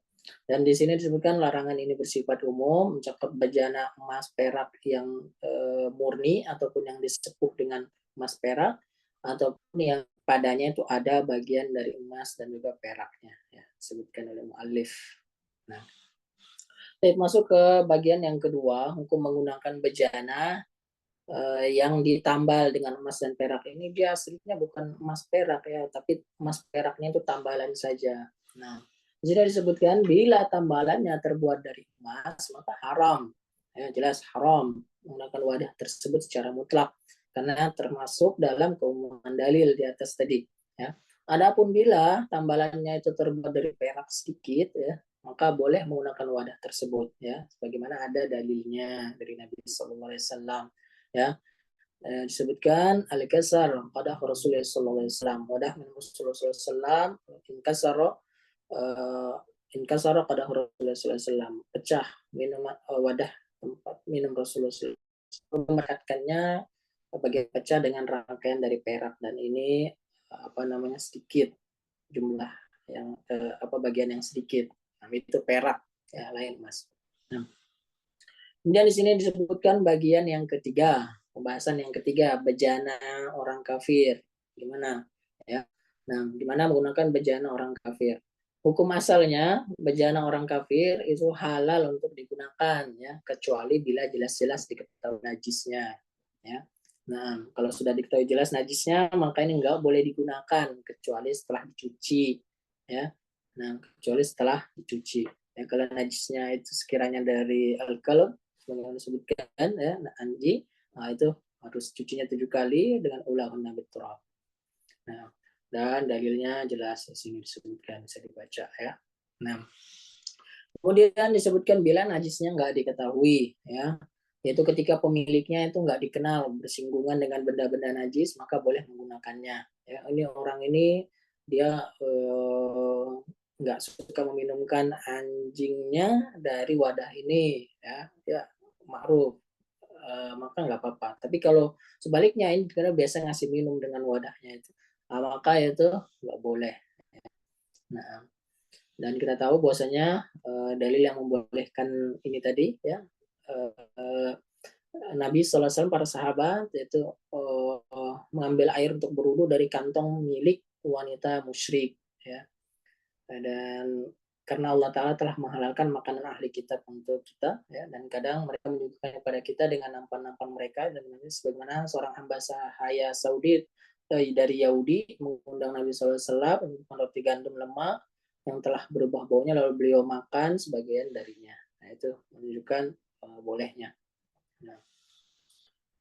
Dan di sini disebutkan larangan ini bersifat umum, mencakup bejana emas perak yang murni ataupun yang disepuh dengan emas perak ataupun yang padanya itu ada bagian dari emas dan juga peraknya, ya, disebutkan oleh muallif. Nah, kita masuk ke bagian yang kedua, hukum menggunakan bejana yang ditambal dengan emas dan perak. Ini dia aslinya bukan emas perak, ya, tapi emas peraknya itu tambalan saja. Nah, jika disebutkan bila tambalannya terbuat dari emas maka haram, ya, jelas haram menggunakan wadah tersebut secara mutlak karena termasuk dalam keumuman dalil di atas tadi, ya. Adapun bila tambalannya itu terbuat dari perak sedikit, ya, maka boleh menggunakan wadah tersebut, ya, sebagaimana ada dalilnya dari Nabi Shallallahu Alaihi Wasallam, ya. Disebutkan al-kasar pada Rasulullah Sallallahu Alaihi Wasallam, wadah min Rasulullah Sallallahu Alaihi Wasallam inkasaro inkasara qadahu Rasulullah sallallahu alaihi wasallam, pecah wadah tempat minum Rasulullah sallallahu alaihi wasallam, merekatkannya bagian pecah dengan rangkaian dari perak, dan ini sedikit jumlah yang bagian yang sedikit. Nah, itu perak ya, lain Mas. Nah, kemudian di sini disebutkan bagian yang ketiga, pembahasan yang ketiga, bejana orang kafir. Gimana? Ya. Nah, gimana menggunakan bejana orang kafir? Hukum asalnya bejana orang kafir itu halal untuk digunakan ya, kecuali bila jelas-jelas diketahui najisnya ya. Nah, kalau sudah diketahui jelas najisnya, maka ini enggak boleh digunakan kecuali setelah dicuci ya. Nah, kecuali setelah dicuci. Ya, kalau najisnya itu sekiranya dari alkal, sebagaimana disebutkan ya, anji, nah itu harus cucinya 7 kali dengan ulahunna biturab. Nah, dan dalilnya jelas di sini disebutkan, bisa dibaca ya. Nah, kemudian disebutkan bila najisnya nggak diketahui ya, yaitu ketika pemiliknya itu nggak dikenal, bersinggungan dengan benda-benda najis, maka boleh menggunakannya. Ya, ini orang ini dia nggak suka meminumkan anjingnya dari wadah ini, ya ma'ruf, maka nggak apa-apa. Tapi kalau sebaliknya ini karena biasa ngasih minum dengan wadahnya itu, maka itu nggak boleh. Nah, dan kita tahu bahwasanya dalil yang membolehkan ini tadi ya, Nabi SAW, para sahabat itu mengambil air untuk berwudu dari kantong milik wanita musyrik ya. Dan karena Allah Ta'ala telah menghalalkan makanan ahli kitab untuk kita ya, dan kadang mereka menunjukkan kepada kita dengan nampan-nampan mereka, dan sebagaimana seorang hamba sahaya Saudi dari Yahudi mengundang Nabi SAW untuk roti gandum lemak yang telah berubah baunya, lalu beliau makan sebagian darinya. Nah, itu menunjukkan bolehnya. Nah,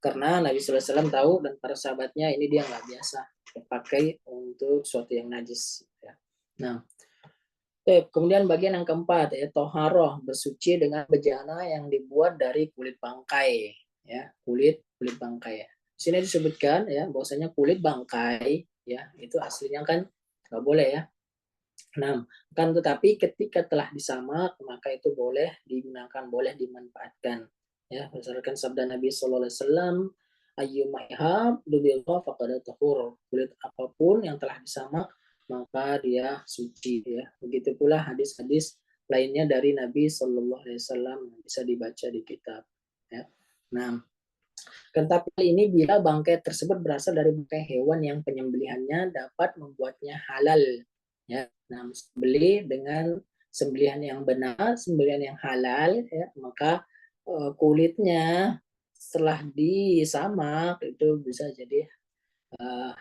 karena Nabi SAW tahu dan para sahabatnya ini dia nggak biasa dipakai untuk sesuatu yang najis. Ya. Nah, kemudian bagian yang keempat ya, toharoh, bersuci dengan bejana yang dibuat dari kulit bangkai. Ya, kulit bangkai. Di sini disebutkan ya bahwasanya kulit bangkai ya itu aslinya kan nggak boleh ya. Nah, kan tetapi ketika telah disamak maka itu boleh digunakan, boleh dimanfaatkan. Ya, berdasarkan sabda Nabi Sallallahu Alaihi Wasallam, ayyuma ihab dubilqa faqad tahur. Kulit apapun yang telah disamak maka dia suci ya. Begitu pula hadis-hadis lainnya dari Nabi Sallallahu Alaihi Wasallam bisa dibaca di kitab. Ya. Nah, tetapi ini bila bangkai tersebut berasal dari bangkai hewan yang penyembelihannya dapat membuatnya halal. Ya, nah, sembelih dengan sembelihan yang benar, sembelihan yang halal, ya, maka kulitnya setelah disamak itu bisa jadi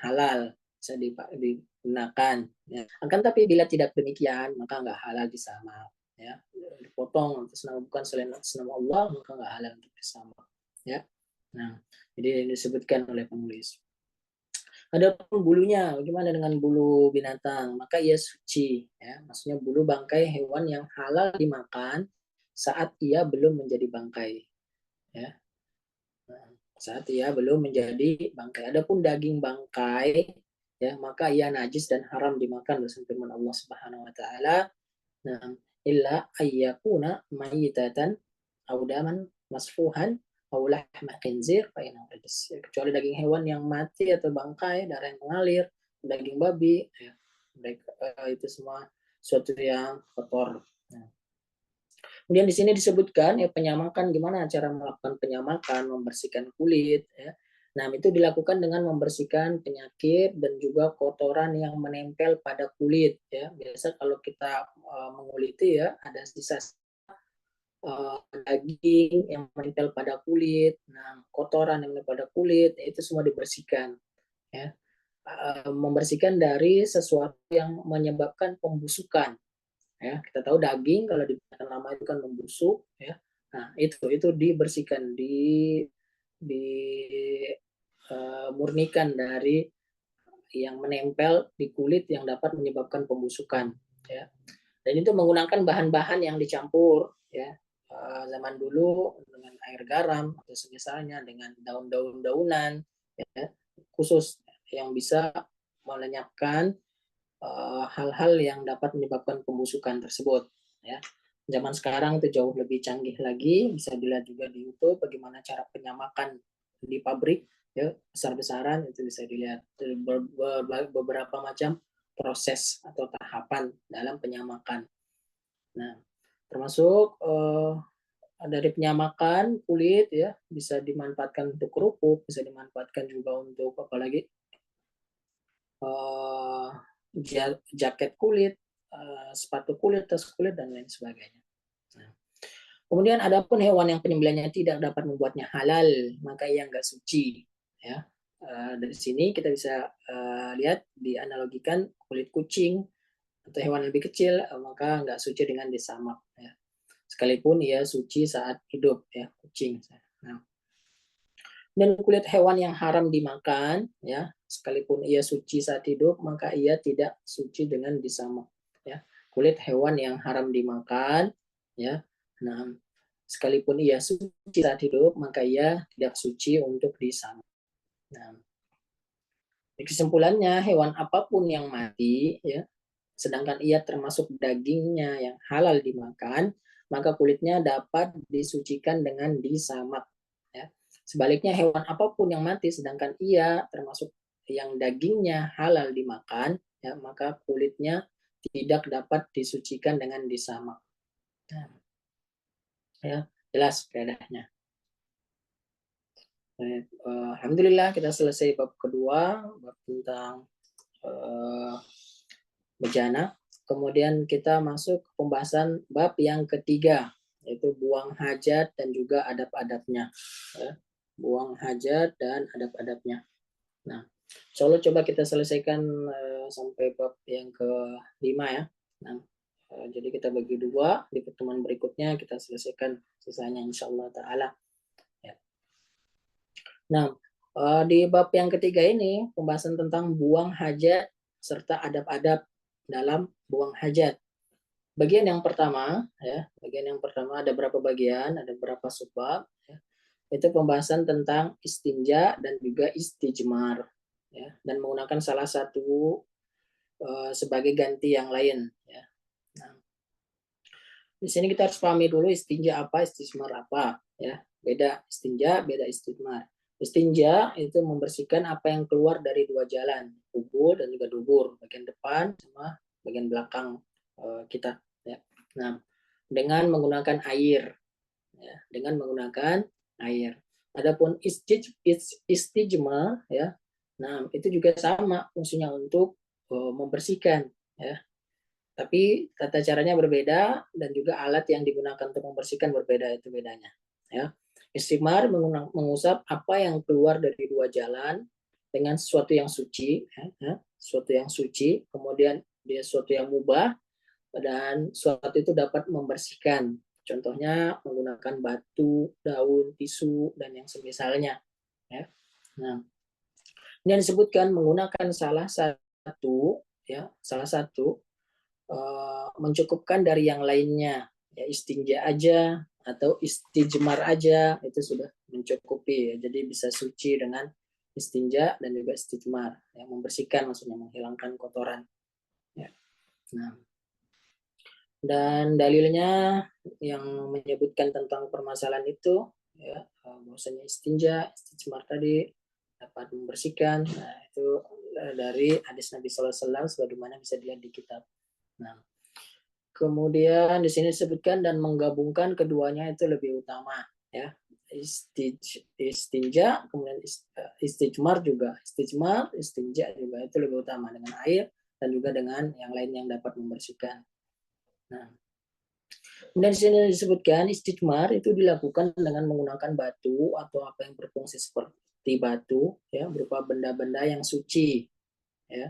halal, bisa digunakan. Ya. Akan tapi bila tidak demikian, maka nggak halal disamak. Ya, dipotong atas nama bukan selain nama Allah, maka nggak halal untuk disamak. Ya, nah, jadi disebutkan oleh penulis. Adapun bulunya, bagaimana dengan bulu binatang? Maka ia suci. Ya. Maksudnya bulu bangkai hewan yang halal dimakan saat ia belum menjadi bangkai. Ya. Nah, saat ia belum menjadi bangkai. Adapun daging bangkai, ya maka ia najis dan haram dimakan bersama firman Allah Subhanahu Wa Taala. Nah, illa ayyakuna mayitatan audaman masfuhan aulah khinzir kecuali daging hewan yang mati atau bangkai, darah yang mengalir, daging babi, ya, mereka itu semua suatu yang kotor. Nah, kemudian di sini disebutkan ya penyamakan, gimana cara melakukan penyamakan, membersihkan kulit ya. Nah, itu dilakukan dengan membersihkan penyakit dan juga kotoran yang menempel pada kulit ya. Biasa kalau kita menguliti ya ada sisa daging yang menempel pada kulit, nah kotoran yang menempel pada kulit itu semua dibersihkan ya. Membersihkan dari sesuatu yang menyebabkan pembusukan ya. Kita tahu daging kalau dibiarkan lama itu kan membusuk ya. Nah, itu dibersihkan, murnikan dari yang menempel di kulit yang dapat menyebabkan pembusukan ya. Dan itu menggunakan bahan-bahan yang dicampur ya. Zaman dulu dengan air garam atau semisalnya dengan daun-daunan ya, khusus yang bisa melenyapkan hal-hal yang dapat menyebabkan pembusukan tersebut. ya. Zaman sekarang itu jauh lebih canggih lagi, bisa dilihat juga di YouTube bagaimana cara penyamakan di pabrik, ya, besar-besaran itu bisa dilihat beberapa macam proses atau tahapan dalam penyamakan. Nah, termasuk dari penyamakan kulit ya bisa dimanfaatkan untuk kerupuk, bisa dimanfaatkan juga untuk apalagi uh, jaket kulit, sepatu kulit, tas kulit dan lain sebagainya. Nah, kemudian adapun hewan yang penyembelihannya tidak dapat membuatnya halal, maka ia nggak suci. Ya, dari sini kita bisa lihat dianalogikan kulit kucing atau hewan lebih kecil, maka nggak suci dengan disamak. Ya. Sekalipun ia suci saat hidup, ya kucing. Nah, dan kulit hewan yang haram dimakan, ya sekalipun ia suci saat hidup, maka ia tidak suci dengan disamak. Ya, kulit hewan yang haram dimakan, ya, nah sekalipun ia suci saat hidup, maka ia tidak suci untuk disamak. Nah, kesimpulannya hewan apapun yang mati, ya, sedangkan ia termasuk dagingnya yang halal dimakan, maka kulitnya dapat disucikan dengan disamak. Ya. Sebaliknya hewan apapun yang mati, sedangkan ia termasuk yang dagingnya halal dimakan, ya, maka kulitnya tidak dapat disucikan dengan disamak. Nah, ya, jelas faedahnya. Alhamdulillah kita selesai bab kedua, bab tentang bejana. Kemudian kita masuk ke pembahasan bab yang ketiga, yaitu buang hajat dan juga adab-adabnya. Ya. Buang hajat dan adab-adabnya. Nah, insya Allah coba kita selesaikan sampai bab yang kelima ya. Nah, jadi kita bagi dua, di pertemuan berikutnya kita selesaikan sisanya insya Allah Ta'ala. Ya. Nah, di bab yang ketiga ini pembahasan tentang buang hajat serta adab-adab dalam buang hajat. Bagian yang pertama, ya, bagian yang pertama ada berapa bagian, ada berapa subbab. Ya. Itu pembahasan tentang istinja dan juga istijmar, ya, dan menggunakan salah satu sebagai ganti yang lain. Ya. Nah, di sini kita harus pahami dulu istinja apa, istijmar apa, ya. Beda istinja, beda istijmar. Istinja itu membersihkan apa yang keluar dari dua jalan, kubur dan juga dubur, bagian depan sama bagian belakang kita. Ya. Nah, dengan menggunakan air, ya, dengan menggunakan air. Adapun istijmar, ya, nah itu juga sama fungsinya untuk membersihkan, ya. Tapi tata caranya berbeda dan juga alat yang digunakan untuk membersihkan berbeda, itu bedanya. Ya. Istimar mengusap apa yang keluar dari dua jalan dengan sesuatu yang suci, ya, sesuatu yang suci, kemudian dia sesuatu yang mubah dan sesuatu itu dapat membersihkan. Contohnya menggunakan batu, daun, tisu dan yang semisalnya. Ya. Nah, ini disebutkan menggunakan salah satu, ya, salah satu mencukupkan dari yang lainnya, ya istinja aja atau istijmar aja itu sudah mencukupi, ya. Jadi bisa suci dengan istinja dan juga istijmar, yang membersihkan maksudnya menghilangkan kotoran, ya. Nah, dan dalilnya yang menyebutkan tentang permasalahan itu, ya, bahwasanya istinja, istijmar tadi dapat membersihkan, nah itu dari hadis Nabi SAW sebagaimana bisa dilihat di kitab. Nah, kemudian di sini disebutkan dan menggabungkan keduanya itu lebih utama, ya. Istinja, kemudian istijmar juga, istijmar, istinja juga itu lebih utama dengan air dan juga dengan yang lain yang dapat membersihkan. Nah, kemudian di sini disebutkan istijmar itu dilakukan dengan menggunakan batu atau apa yang berfungsi seperti batu, ya, berupa benda-benda yang suci, ya,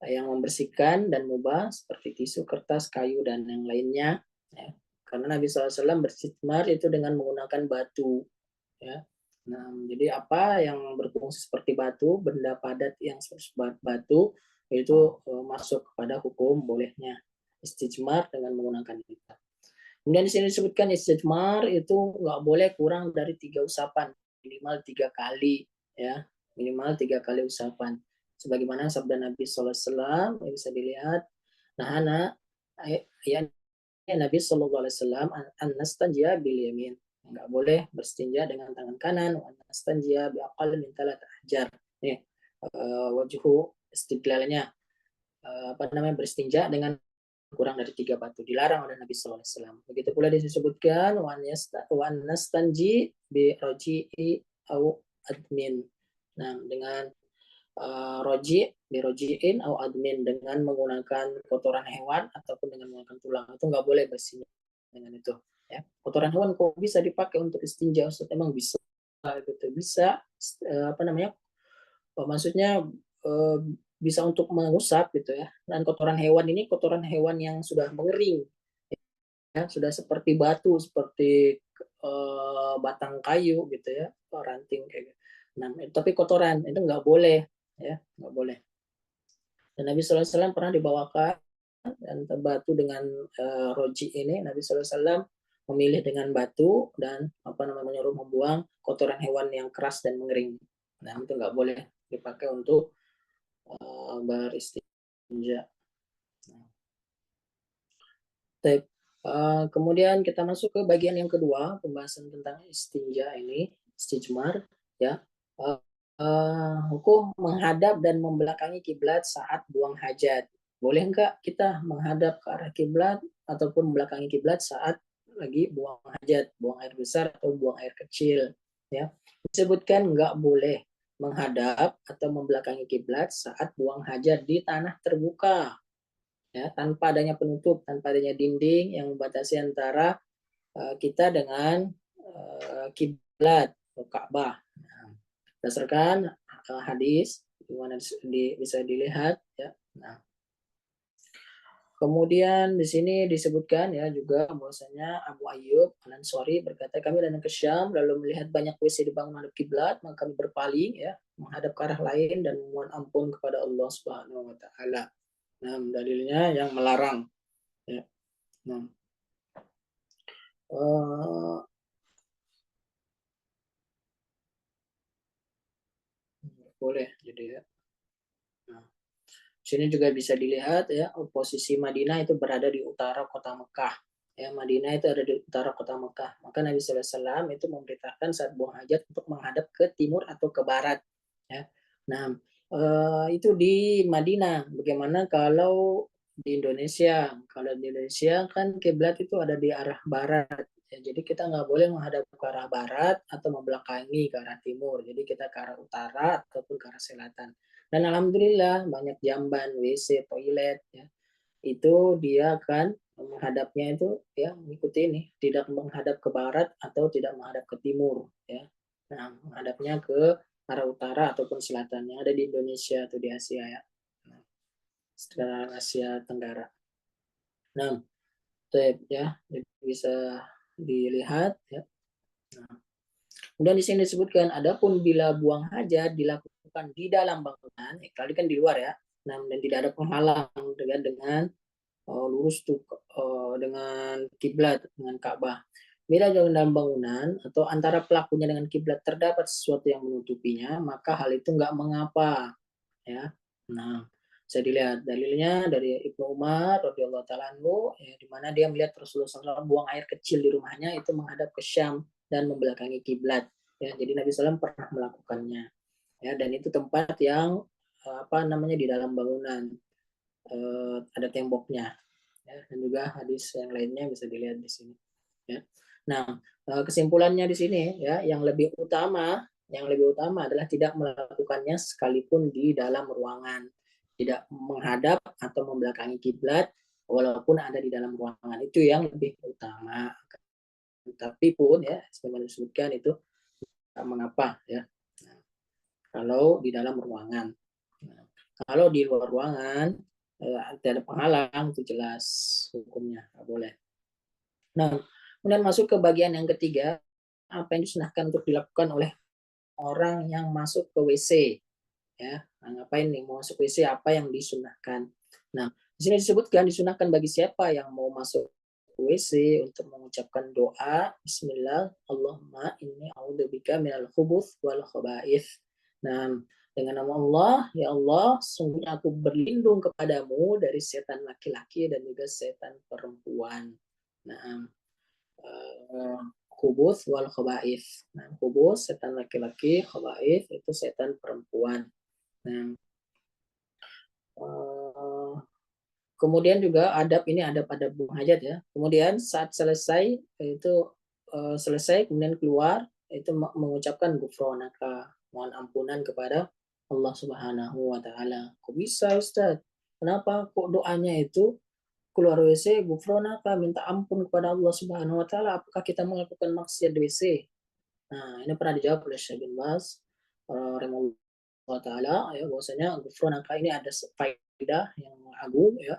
yang membersihkan dan mubah seperti tisu, kertas, kayu, dan yang lainnya. Ya. Karena Nabi SAW bersitmar itu dengan menggunakan batu. Ya. Nah, jadi apa yang berfungsi seperti batu, benda padat yang seperti batu, itu masuk kepada hukum bolehnya istijmar dengan menggunakan itu. Kemudian di sini disebutkan istijmar itu nggak boleh kurang dari 3 usapan, minimal 3 kali, ya, minimal 3 kali usapan. Sebagaimana sabda Nabi SAW yang bisa dilihat, nah anak ya Nabi Shallallahu Alaihi Wasallam an-nastanjia bil yamin, nggak boleh berstinja dengan tangan kanan, wa nastanjia bi aqall min thalath ahjar. Nih, wajhu istidlalnya, apa namanya, berstinja dengan kurang dari 3 batu, dilarang oleh Nabi Sallallahu Alaihi Wasallam. Begitu pula disebutkan wa nastanji bi roji'i au admin. Nah, dengan roji bi roji'in au admin, dengan menggunakan kotoran hewan ataupun dengan menggunakan tulang, itu nggak boleh bersihnya dengan itu. Ya, kotoran hewan kok bisa dipakai untuk istinja? Ustaz, emang bisa? Gitu bisa, apa namanya? Maksudnya bisa untuk mengusap gitu ya. Dan kotoran hewan ini kotoran hewan yang sudah mengering, ya, sudah seperti batu, seperti batang kayu gitu ya, ranting kayak gitu. Nah, tapi kotoran itu nggak boleh, ya, nggak boleh. Dan Nabi SAW pernah dibawakan dan batu dengan roji ini, Nabi SAW memilih dengan batu dan apa namanya, menyuruh membuang kotoran hewan yang keras dan mengering. Nah, itu nggak boleh dipakai untuk beristinja. Kemudian kita masuk ke bagian yang kedua, pembahasan tentang istinja ini, istijmar, ya. Hukum menghadap dan membelakangi kiblat saat buang hajat. Boleh enggak kita menghadap ke arah kiblat ataupun membelakangi kiblat saat lagi buang hajat, buang air besar atau buang air kecil, ya. Disebutkan enggak boleh menghadap atau membelakangi kiblat saat buang hajat di tanah terbuka, ya, tanpa adanya penutup, tanpa adanya dinding yang membatasi antara kita dengan kiblat atau Ka'bah. Nah, berdasarkan hadis di mana bisa dilihat, ya. Nah, kemudian di sini disebutkan ya juga bahwasanya Abu Ayyub Al-Ansari berkata, kami datang ke Syam lalu melihat banyak WC dibangun menghadap kiblat, maka kami berpaling, ya, menghadap ke arah lain dan memohon ampun kepada Allah Subhanahu wa taala. Nah, dalilnya yang melarang, ya. Nah, boleh jadi, ya. Nah, sini juga bisa dilihat ya, posisi Madinah itu berada di utara kota Mekah. Ya, Madinah itu ada di utara kota Mekah. Maka Nabi SAW itu memerintahkan saat buang hajat untuk menghadap ke timur atau ke barat. Ya. Nah, itu di Madinah. Bagaimana kalau di Indonesia? Kalau di Indonesia kan kiblat itu ada di arah barat. Ya, jadi kita nggak boleh menghadap ke arah barat atau membelakangi ke arah timur. Jadi kita ke arah utara ataupun ke arah selatan. Dan alhamdulillah banyak jamban, WC, toilet, ya, itu dia akan menghadapnya itu ya mengikuti ini, tidak menghadap ke barat atau tidak menghadap ke timur, ya. Nah, menghadapnya ke arah utara ataupun selatan yang ada di Indonesia atau di Asia, ya. Nah, sekitar Asia Tenggara. Nah, ya, jadi bisa dilihat, ya. Nah, kemudian di sini disebutkan, adapun bila buang hajat dilakukan di dalam bangunan, tadi kan di luar, ya. Nah, dan tidak ada penghalang dengan lurus tuh dengan kiblat, dengan Ka'bah. Bila dalam bangunan atau antara pelakunya dengan kiblat terdapat sesuatu yang menutupinya, maka hal itu nggak mengapa, ya. Nah, bisa dilihat dalilnya dari Ibnu Umar radhiyallahu taala anhu, ya, di mana dia melihat Rasulullah SAW buang air kecil di rumahnya itu menghadap ke Syam dan membelakangi kiblat. Ya, jadi Nabi SAW pernah melakukannya. Ya, dan itu tempat yang apa namanya, di dalam bangunan, ada temboknya, ya, dan juga hadis yang lainnya bisa dilihat di sini, ya. Nah, kesimpulannya di sini, ya, yang lebih utama adalah tidak melakukannya sekalipun di dalam ruangan, tidak menghadap atau membelakangi kiblat walaupun ada di dalam ruangan, itu yang lebih utama. Tapi pun ya, sebagaimana disebutkan itu tak mengapa, ya. Nah, kalau di dalam ruangan. Nah, kalau di luar ruangan tidak ada penghalang, itu jelas hukumnya nggak boleh. Nah, kemudian masuk ke bagian yang ketiga, apa yang disunahkan untuk dilakukan oleh orang yang masuk ke WC, ya. Nah, ngapain nih mau masuk WC, apa yang disunahkan? Nah, di sini disebutkan disunahkan bagi siapa yang mau masuk ke WC untuk mengucapkan doa Bismillah Allahumma inni a'udzubika minal khubuth wal khaba'ith. Nah, dengan nama Allah, ya Allah, sungguhnya aku berlindung kepadamu dari setan laki-laki dan juga setan perempuan. Nah, khubus wal khaba'ith. Nah, khubus setan laki-laki, khaba'ith itu setan perempuan. Nah, kemudian juga adab ini adab-adab buang hajat ya. Kemudian saat selesai itu selesai kemudian keluar itu mengucapkan gufronaka, mohon ampunan kepada Allah Subhanahu wa taala. Kok bisa Ustaz? Kenapa kok doanya itu keluar WC gufronaka minta ampun kepada Allah Subhanahu wa taala? Apakah kita melakukan maksiat di WC? Nah, ini pernah dijawab oleh Syekh bin Baz rahimahullah taala ya bahwasanya gufronaka ini ada faedah yang agung ya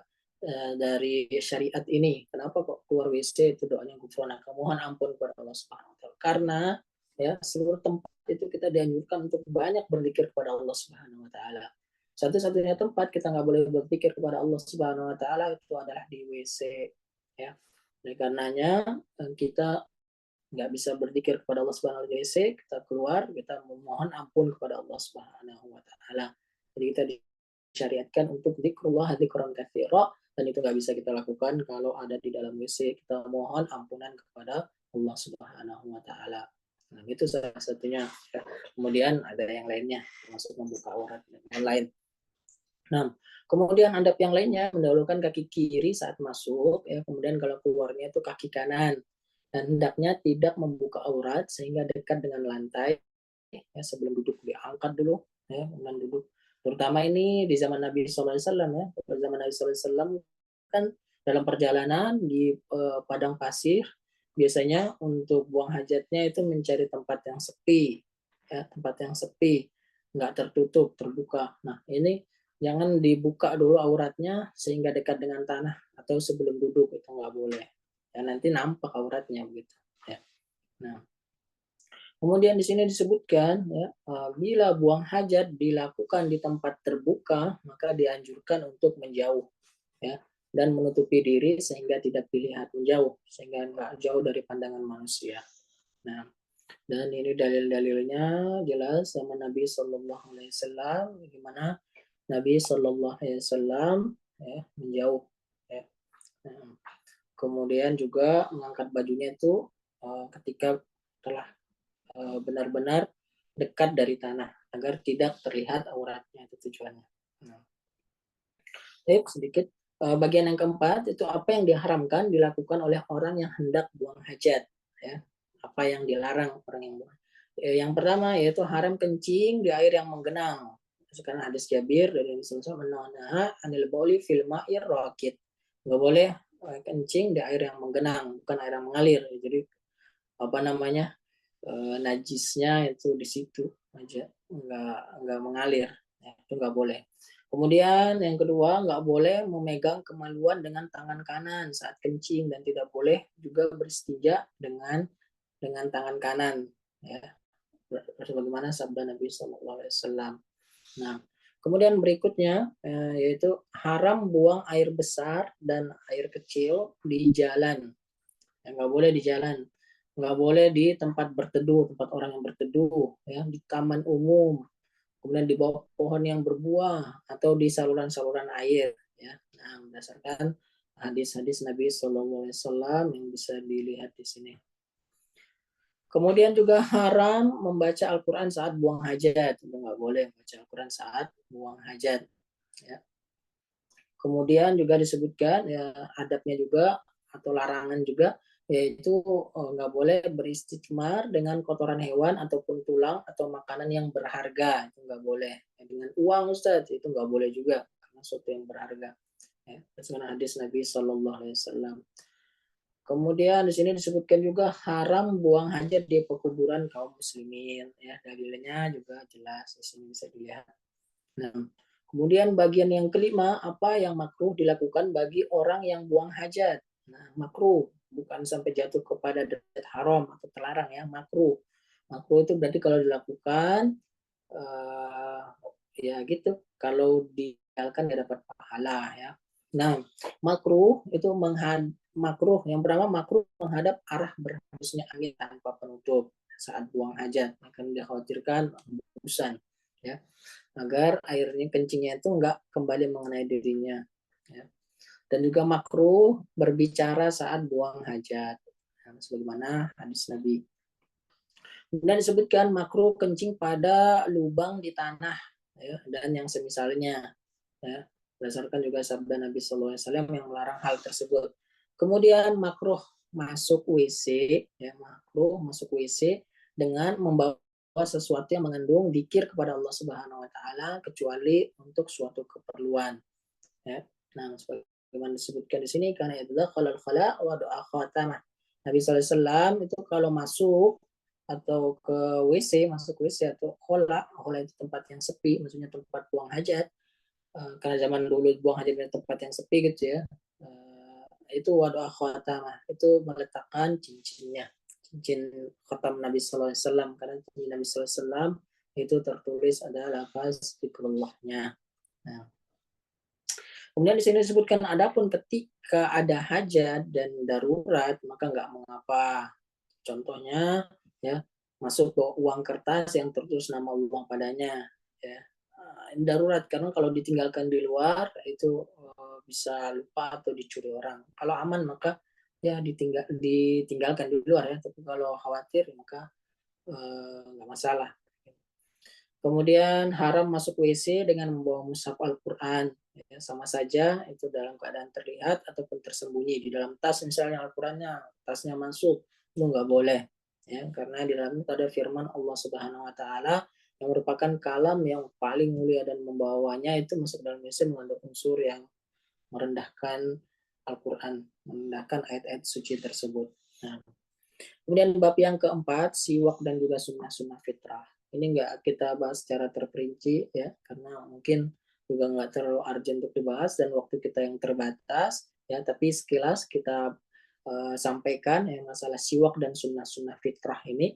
dari syariat ini. Kenapa kok keluar WC itu doanya gufronaka, mohon ampun kepada Allah Subhanahu wa taala. Karena ya seluruh tempat itu kita dianjurkan untuk banyak berzikir kepada Allah Subhanahu wa taala. Satu-satunya tempat kita nggak boleh berzikir kepada Allah Subhanahu wa taala itu adalah di WC ya. Oleh karenanya kita nggak bisa berzikir kepada Allah Subhanahu wa taala, kita keluar, kita memohon ampun kepada Allah Subhanahu wa taala. Jadi kita disyariatkan untuk zikrullah dzikran katsira dan itu nggak bisa kita lakukan kalau ada di dalam WC, kita mohon ampunan kepada Allah Subhanahu wa taala. Nah, itu salah satunya. Kemudian ada yang lainnya, termasuk membuka aurat yang lain. Nah, kemudian adab yang lainnya mendahulukan kaki kiri saat masuk, ya. Kemudian kalau keluarnya itu kaki kanan dan hendaknya tidak membuka aurat sehingga dekat dengan lantai ya sebelum duduk diangkat dulu ya kemudian duduk terutama ini di zaman Nabi SAW ya pada zaman Nabi SAW kan dalam perjalanan di padang pasir biasanya untuk buang hajatnya itu mencari tempat yang sepi ya tempat yang sepi nggak tertutup terbuka. Nah ini jangan dibuka dulu auratnya sehingga dekat dengan tanah atau sebelum duduk itu nggak boleh ya nanti nampak auratnya begitu ya. Nah, kemudian di sini disebutkan ya bila buang hajat dilakukan di tempat terbuka maka dianjurkan untuk menjauh ya dan menutupi diri sehingga tidak dilihat menjauh sehingga nggak jauh dari pandangan manusia. Nah, dan ini dalil-dalilnya jelas sama Nabi Shallallahu Alaihi Wasallam gimana Nabi Shallallahu Alaihi Wasallam ya menjauh ya. Nah, kemudian juga mengangkat bajunya itu ketika telah benar-benar dekat dari tanah agar tidak terlihat auratnya itu tujuannya. Nah, sedikit bagian yang keempat itu apa yang diharamkan dilakukan oleh orang yang hendak buang hajat ya apa yang dilarang orang yang buang yang pertama yaitu haram kencing di air yang menggenang sekarang hadis Jabir dari Rasulullah menaha anil bauli fil ma'ir rakit nggak boleh kencing di air yang menggenang bukan air yang mengalir jadi apa namanya najisnya itu di situ aja nggak mengalir ya, itu nggak boleh. Kemudian yang kedua nggak boleh memegang kemaluan dengan tangan kanan saat kencing dan tidak boleh juga berstinja dengan tangan kanan ya sebagaimana sabda Nabi SAW. Nah kemudian berikutnya yaitu haram buang air besar dan air kecil di jalan ya, nggak boleh di jalan nggak boleh di tempat berteduh tempat orang yang berteduh ya di taman umum kemudian di bawah pohon yang berbuah atau di saluran-saluran air ya nah berdasarkan hadis-hadis Nabi Shallallahu Alaihi Wasallam yang bisa dilihat di sini. Kemudian juga haram membaca Al-Quran saat buang hajat itu nggak boleh membaca Al-Quran saat buang hajat ya. Kemudian juga disebutkan ya adabnya juga atau larangan juga yaitu nggak boleh beristijmar dengan kotoran hewan ataupun tulang atau makanan yang berharga itu nggak boleh dengan uang Ustaz itu nggak boleh juga karena sesuatu yang berharga ya berdasarkan hadis Nabi Shallallahu Alaihi Wasallam. Kemudian di sini disebutkan juga haram buang hajat di pekuburan kaum muslimin ya dalilnya juga jelas di sini bisa dilihat. Nah, kemudian bagian yang kelima, apa yang makruh dilakukan bagi orang yang buang hajat. Nah, makruh, bukan sampai jatuh kepada derajat haram atau terlarang ya, makruh. Makruh itu berarti kalau dilakukan, ya gitu, kalau dijalankan ya dapat pahala ya. Nah, makruh itu makruh, yang pertama makruh menghadap arah berhembusnya angin tanpa penutup saat buang hajat, akan dikhawatirkan hembusan ya agar airnya kencingnya itu enggak kembali mengenai dirinya ya. Dan juga makruh berbicara saat buang hajat. Nah, sebagaimana hadis Nabi. Kemudian disebutkan makruh kencing pada lubang di tanah, ya, dan yang semisalnya, ya, berdasarkan juga sabda Nabi SAW yang melarang hal tersebut. Kemudian makruh masuk WC, ya, makruh masuk WC dengan membawa sesuatu yang mengandung dzikir kepada Allah Subhanahu Wa Taala kecuali untuk suatu keperluan. Ya. Nah, sebagaimana disebutkan di sini karena itu kalau khala wa doa khatamah. Nabi SAW itu kalau masuk atau ke WC, masuk WC atau khola itu tempat yang sepi, maksudnya tempat buang hajat. Karena zaman dulu buang hajat di tempat yang sepi gitu ya. Itu waduh khatamah, itu meletakkan cincinnya, cincin khatam Nabi SAW, karena cincin Nabi SAW itu tertulis ada lafaz zikrullahnya. Nah, kemudian di sini disebutkan adapun ketika ada hajat dan darurat maka nggak mengapa. Contohnya ya, masuk ke uang kertas yang tertulis nama uang padanya, ya. Darurat karena kalau ditinggalkan di luar itu bisa lupa atau dicuri orang. Kalau aman maka ya ditinggalkan di luar ya, tapi kalau khawatir maka nggak masalah. Kemudian haram masuk WC dengan membawa mushaf Al-Quran. Ya, sama saja itu dalam keadaan terlihat ataupun tersembunyi. Di dalam tas misalnya Al-Qurannya, tasnya masuk, itu nggak boleh. Ya, karena di dalam itu ada firman Allah Subhanahu Wa Taala yang merupakan kalam yang paling mulia dan membawanya itu masuk dalam WC mengandung unsur yang merendahkan Al-Quran, merendahkan ayat-ayat suci tersebut. Nah, kemudian bab yang keempat, siwak dan juga sunnah-sunnah fitrah. Ini nggak kita bahas secara terperinci ya, karena mungkin juga nggak terlalu urgent untuk dibahas dan waktu kita yang terbatas ya. Tapi sekilas kita sampaikan ya masalah siwak dan sunnah-sunnah fitrah ini.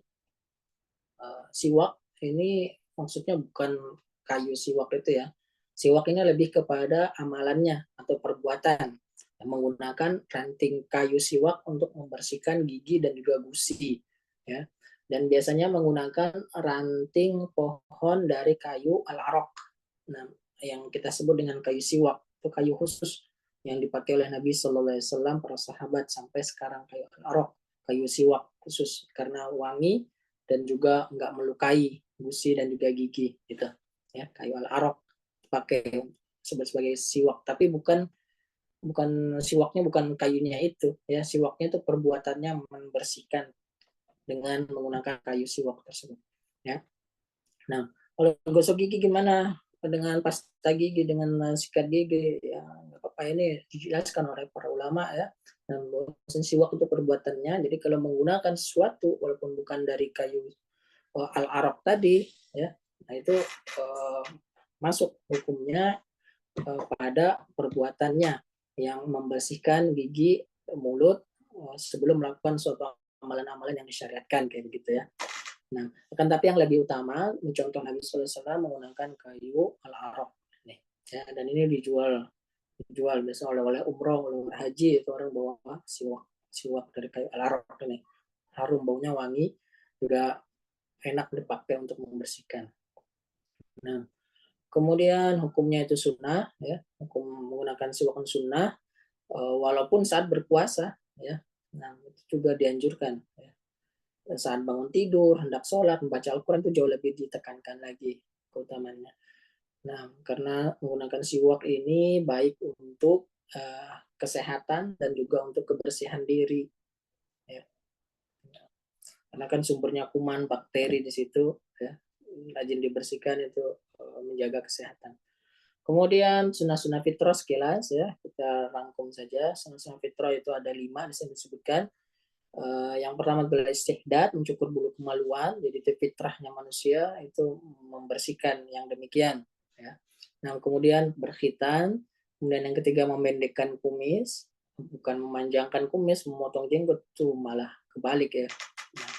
Siwak ini maksudnya bukan kayu siwak itu ya. Siwak ini lebih kepada amalannya atau perbuatan menggunakan ranting kayu siwak untuk membersihkan gigi dan juga gusi ya, dan biasanya menggunakan ranting pohon dari kayu al-arok, nah, yang kita sebut dengan kayu siwak itu kayu khusus yang dipakai oleh Nabi Shallallahu Alaihi Wasallam, para sahabat sampai sekarang, kayu al-arok, kayu siwak khusus karena wangi dan juga nggak melukai gusi dan juga gigi gitu ya. Kayu al-arok pakai sebagai siwak, tapi bukan bukan siwaknya, bukan kayunya itu ya, siwaknya itu perbuatannya membersihkan dengan menggunakan kayu siwak tersebut ya. Nah, kalau gosok gigi gimana dengan pasta gigi, dengan sikat gigi ya, nggak apa-apa, ini dijelaskan oleh para ulama ya. Dan siwak itu perbuatannya, jadi kalau menggunakan sesuatu walaupun bukan dari kayu al-arok tadi ya, nah itu masuk hukumnya pada perbuatannya yang membersihkan gigi, mulut sebelum melakukan suatu amalan-amalan yang disyariatkan kayak begitu ya. Nah, akan tapi yang lebih utama mencontoh Nabi SAW menggunakan kayu al-arok nih ya, dan ini dijual biasa oleh umroh, oleh haji, itu orang bawa siwak dari kayu al-arok ini, harum, baunya wangi, juga enak dipakai untuk membersihkan. Nah, kemudian hukumnya itu sunnah ya, hukum menggunakan siwak sunnah walaupun saat berpuasa ya. Nah, itu juga dianjurkan ya. Saat bangun tidur, hendak sholat, membaca Al-Quran itu jauh lebih ditekankan lagi keutamanya. Nah, karena menggunakan siwak ini baik untuk kesehatan dan juga untuk kebersihan diri ya. Karena kan sumbernya kuman, bakteri di situ ya. Rajin dibersihkan itu menjaga kesehatan. Kemudian sunnah-sunnah fitrah sekilas ya, kita rangkum saja. Sunnah-sunnah fitrah itu ada 5 disebutkan. Yang pertama adalah istihdad, mencukur bulu kemaluan. Jadi itu fitrahnya manusia itu membersihkan yang demikian ya. Nah, kemudian berkhitan, kemudian yang ketiga memendekkan kumis, bukan memanjangkan kumis, memotong jenggot itu malah kebalik ya. Nah,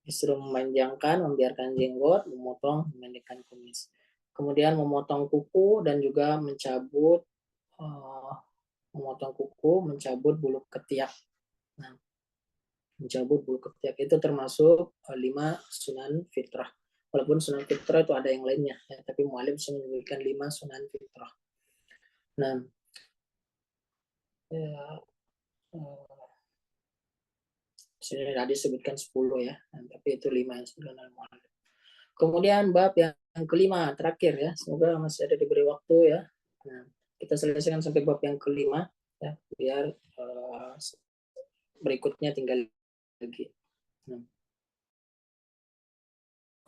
justru memanjangkan, membiarkan jenggot, memotong, memendekkan kumis. Kemudian memotong kuku dan juga mencabut mencabut bulu ketiak. Nah, mencabut bulu ketiak itu termasuk 5 sunan fitrah. Walaupun sunan fitrah itu ada yang lainnya, ya, tapi mu'alim menyebutkan 5 sunan fitrah. Nah, Ya, sini tadi sebutkan 10 ya, tapi itu 5 yang sudah normal. Kemudian bab yang kelima terakhir ya, semoga masih ada diberi waktu ya. Nah, kita selesaikan sampai bab yang kelima ya, biar berikutnya tinggal lagi. Nah,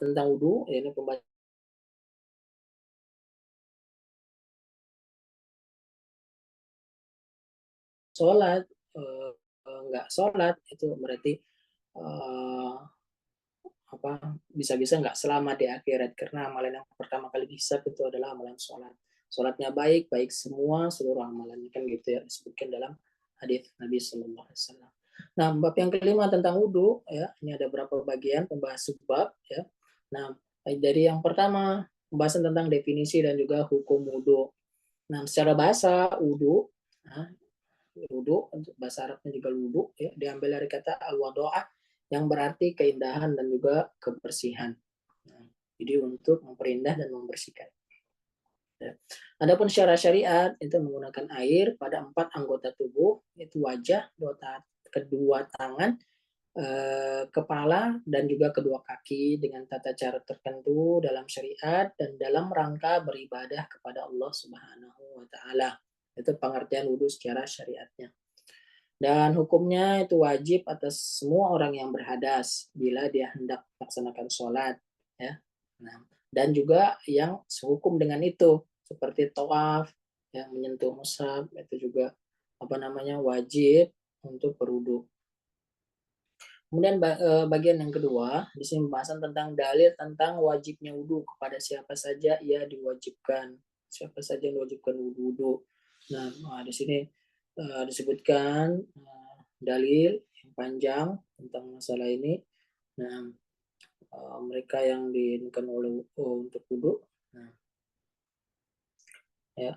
tentang wudhu, ya, ini pembahasan sholat, nggak sholat itu berarti uh, apa bisa-bisa nggak selamat di akhirat, karena amalan yang pertama kali dihisab itu adalah amalan sholat. Sholatnya baik semua seluruh amalannya, kan gitu ya disebutkan dalam hadis Nabi Sallallahu Alaihi Wasallam. Nah, bab yang kelima tentang wudhu ya, ini ada berapa bagian pembahas subbab ya. Nah, dari yang pertama pembahasan tentang definisi dan juga hukum wudhu. Nah, secara bahasa wudhu, nah, wudhu untuk bahasa Arabnya juga wudhu ya, diambil dari kata al-wadoah yang berarti keindahan dan juga kebersihan. Nah, jadi untuk memperindah dan membersihkan. Ya. Adapun secara syariat itu menggunakan air pada 4 anggota tubuh, yaitu wajah, kedua tangan, kepala, dan juga kedua kaki dengan tata cara tertentu dalam syariat dan dalam rangka beribadah kepada Allah Subhanahu wa taala. Itu pengertian wudhu secara syariatnya. Dan hukumnya itu wajib atas semua orang yang berhadas bila dia hendak melaksanakan sholat. Ya. Nah, dan juga yang sehukum dengan itu, seperti tawaf, yang menyentuh mushaf, itu juga wajib untuk berwudu. Kemudian bagian yang kedua, di sini pembahasan tentang dalil tentang wajibnya wudhu, kepada siapa saja ia diwajibkan, siapa saja yang diwajibkan wudhu. Nah, di sini disebutkan dalil yang panjang tentang masalah ini. Nah, mereka yang diinginkan oleh untuk wudhu, nah, ya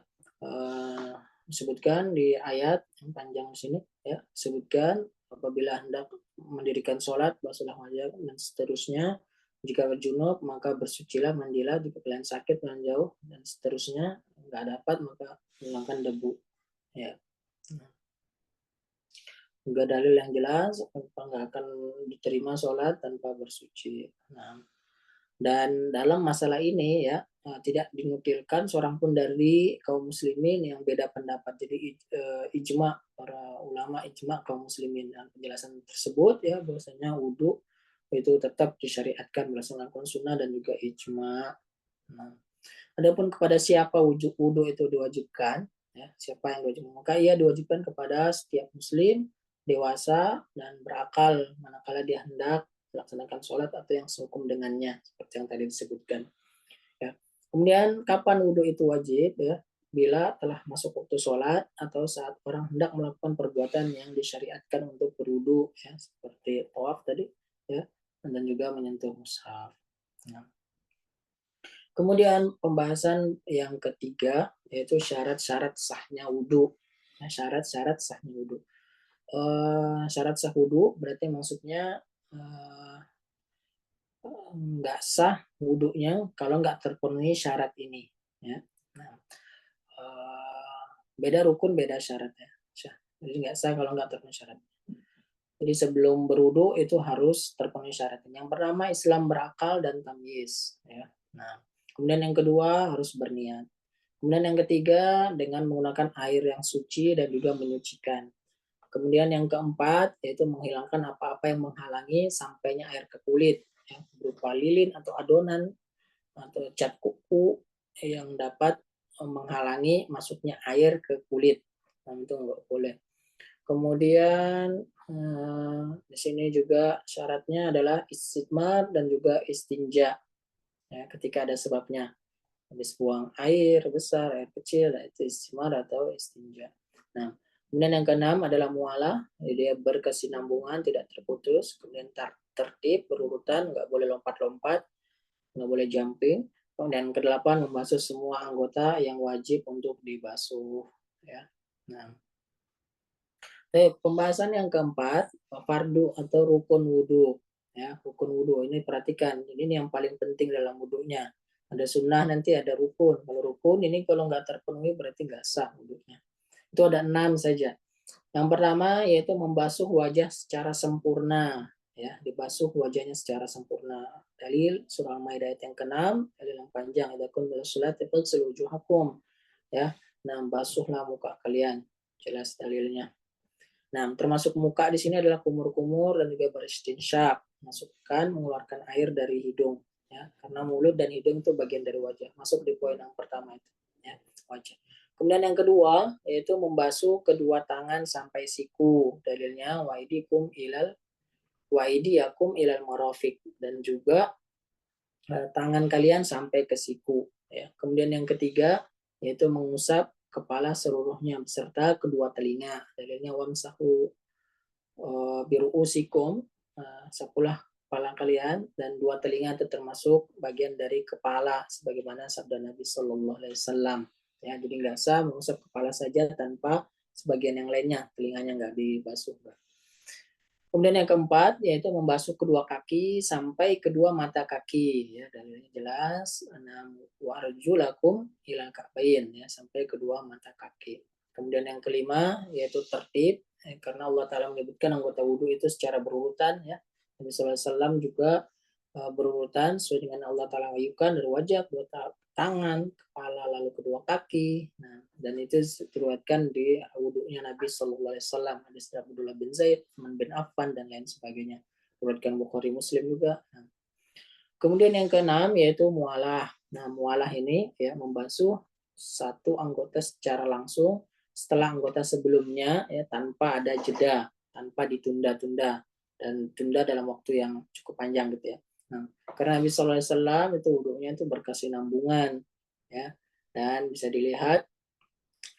disebutkan di ayat yang panjang di sini ya, disebutkan apabila hendak mendirikan sholat basuhlah wajah dan seterusnya, jika berjunub maka bersucilah, mandilah, jika kalian sakit menjauh dan seterusnya, nggak dapat maka hilangkan debu ya. Juga dalil yang jelas nggak akan diterima sholat tanpa bersuci. Nah, dan dalam masalah ini ya, tidak dinukilkan seorang pun dari kaum muslimin yang beda pendapat. Jadi ijma para ulama, ijma kaum muslimin, dan penjelasan tersebut ya bahwasanya wudhu itu tetap disyariatkan melaksanakan sunnah dan juga ijma. Nah, adapun kepada siapa wudhu itu diwajibkan, ya, siapa yang diwajibkan, maka ia diwajibkan kepada setiap muslim dewasa dan berakal manakala dia hendak melaksanakan sholat atau yang sehukum dengannya, seperti yang tadi disebutkan. Ya. Kemudian kapan wudhu itu wajib ya? Bila telah masuk waktu sholat atau saat orang hendak melakukan perbuatan yang disyariatkan untuk berwudhu ya, seperti tawaf tadi ya, dan juga menyentuh mushaf. Nah. Kemudian pembahasan yang ketiga yaitu syarat-syarat sahnya wudhu. Nah, syarat-syarat sahnya wudhu. Syarat sah wudhu berarti maksudnya nggak sah wudhunya kalau nggak terpenuhi syarat ini. Ya. Nah, beda rukun beda syaratnya. Jadi nggak sah kalau nggak terpenuhi syarat. Jadi sebelum berwudhu itu harus terpenuhi syaratnya. Yang pertama Islam berakal dan tamyiz. Ya. Nah, kemudian yang kedua harus berniat. Kemudian yang ketiga dengan menggunakan air yang suci dan juga menyucikan. Kemudian yang keempat yaitu menghilangkan apa-apa yang menghalangi sampainya air ke kulit, ya, berupa lilin atau adonan atau cat kuku yang dapat menghalangi masuknya air ke kulit. Nah, itu nggak boleh. Kemudian di sini juga syaratnya adalah istijmar dan juga istinja. Ya, ketika ada sebabnya. Habis buang air besar, air kecil, itu istijmar atau istinja. Nah, kemudian yang keenam adalah mualah, jadi dia berkesinambungan, tidak terputus. Kemudian tertib, berurutan, nggak boleh lompat-lompat, nggak boleh jumping. Kemudian kedelapan membasuh semua anggota yang wajib untuk dibasuh. Ya. Nah, pembahasan yang keempat, fardu atau rukun wudhu. Ya, rukun wudhu ini perhatikan, ini yang paling penting dalam wudhunya. Ada sunnah, nanti ada rukun. Kalau rukun ini kalau nggak terpenuhi berarti nggak sah wudhunya. Itu ada 6 saja. Yang pertama yaitu membasuh wajah secara sempurna, ya, dibasuh wajahnya secara sempurna. Dalil surah Al-Maidah ayat yang ke-6, dalil yang panjang, idza kuntum ila sholati faghsilu wujuhakum, ya. Nah, basuhlah muka kalian. Jelas dalilnya. Nah, termasuk muka di sini adalah kumur-kumur dan juga beristinsyak, masukkan mengeluarkan air dari hidung, ya, karena mulut dan hidung itu bagian dari wajah. Masuk di poin yang pertama itu, ya, wajah. Kemudian yang kedua yaitu membasuh kedua tangan sampai siku. Dalilnya waidiyakum ilal marafiq, dan juga tangan kalian sampai ke siku, ya. Kemudian yang ketiga yaitu mengusap kepala seluruhnya beserta kedua telinga. Dalilnya wamsahu biruusikum, sapulah kepala kalian, dan dua telinga itu termasuk bagian dari kepala sebagaimana sabda Nabi Shallallahu Alaihi Wasallam, ya. Jadi nggak sah mengusap kepala saja tanpa sebagian yang lainnya, telinganya nggak dibasuh. Kemudian yang keempat yaitu membasuh kedua kaki sampai kedua mata kaki, ya, dalilnya jelas wa arjulakum ilal ka'bain, ya, sampai kedua mata kaki. Kemudian yang kelima yaitu tertib, karena Allah Ta'ala menyebutkan anggota wudhu itu secara berurutan, ya. Nabi SAW juga berurutan sesuai dengan Allah Ta'ala wahyukan dari wajah, kedua tangan, kepala, lalu kedua kaki. Nah, dan itu diriwayatkan di wudhunya Nabi Shallallahu Alaihi Wasallam, hadis Abdullah bin Zaid, Utsman bin Affan, dan lain sebagainya. Diriwayatkan Bukhari Muslim juga. Nah, kemudian yang keenam yaitu mualah. Nah, mualah ini, ya, membasuh satu anggota secara langsung setelah anggota sebelumnya, ya, tanpa ada jeda, tanpa ditunda-tunda, dan tunda dalam waktu yang cukup panjang gitu, ya. Nah, karena Nabi Shallallahu Alaihi Wasallam itu wudhunya itu berkesinambungan, ya, dan bisa dilihat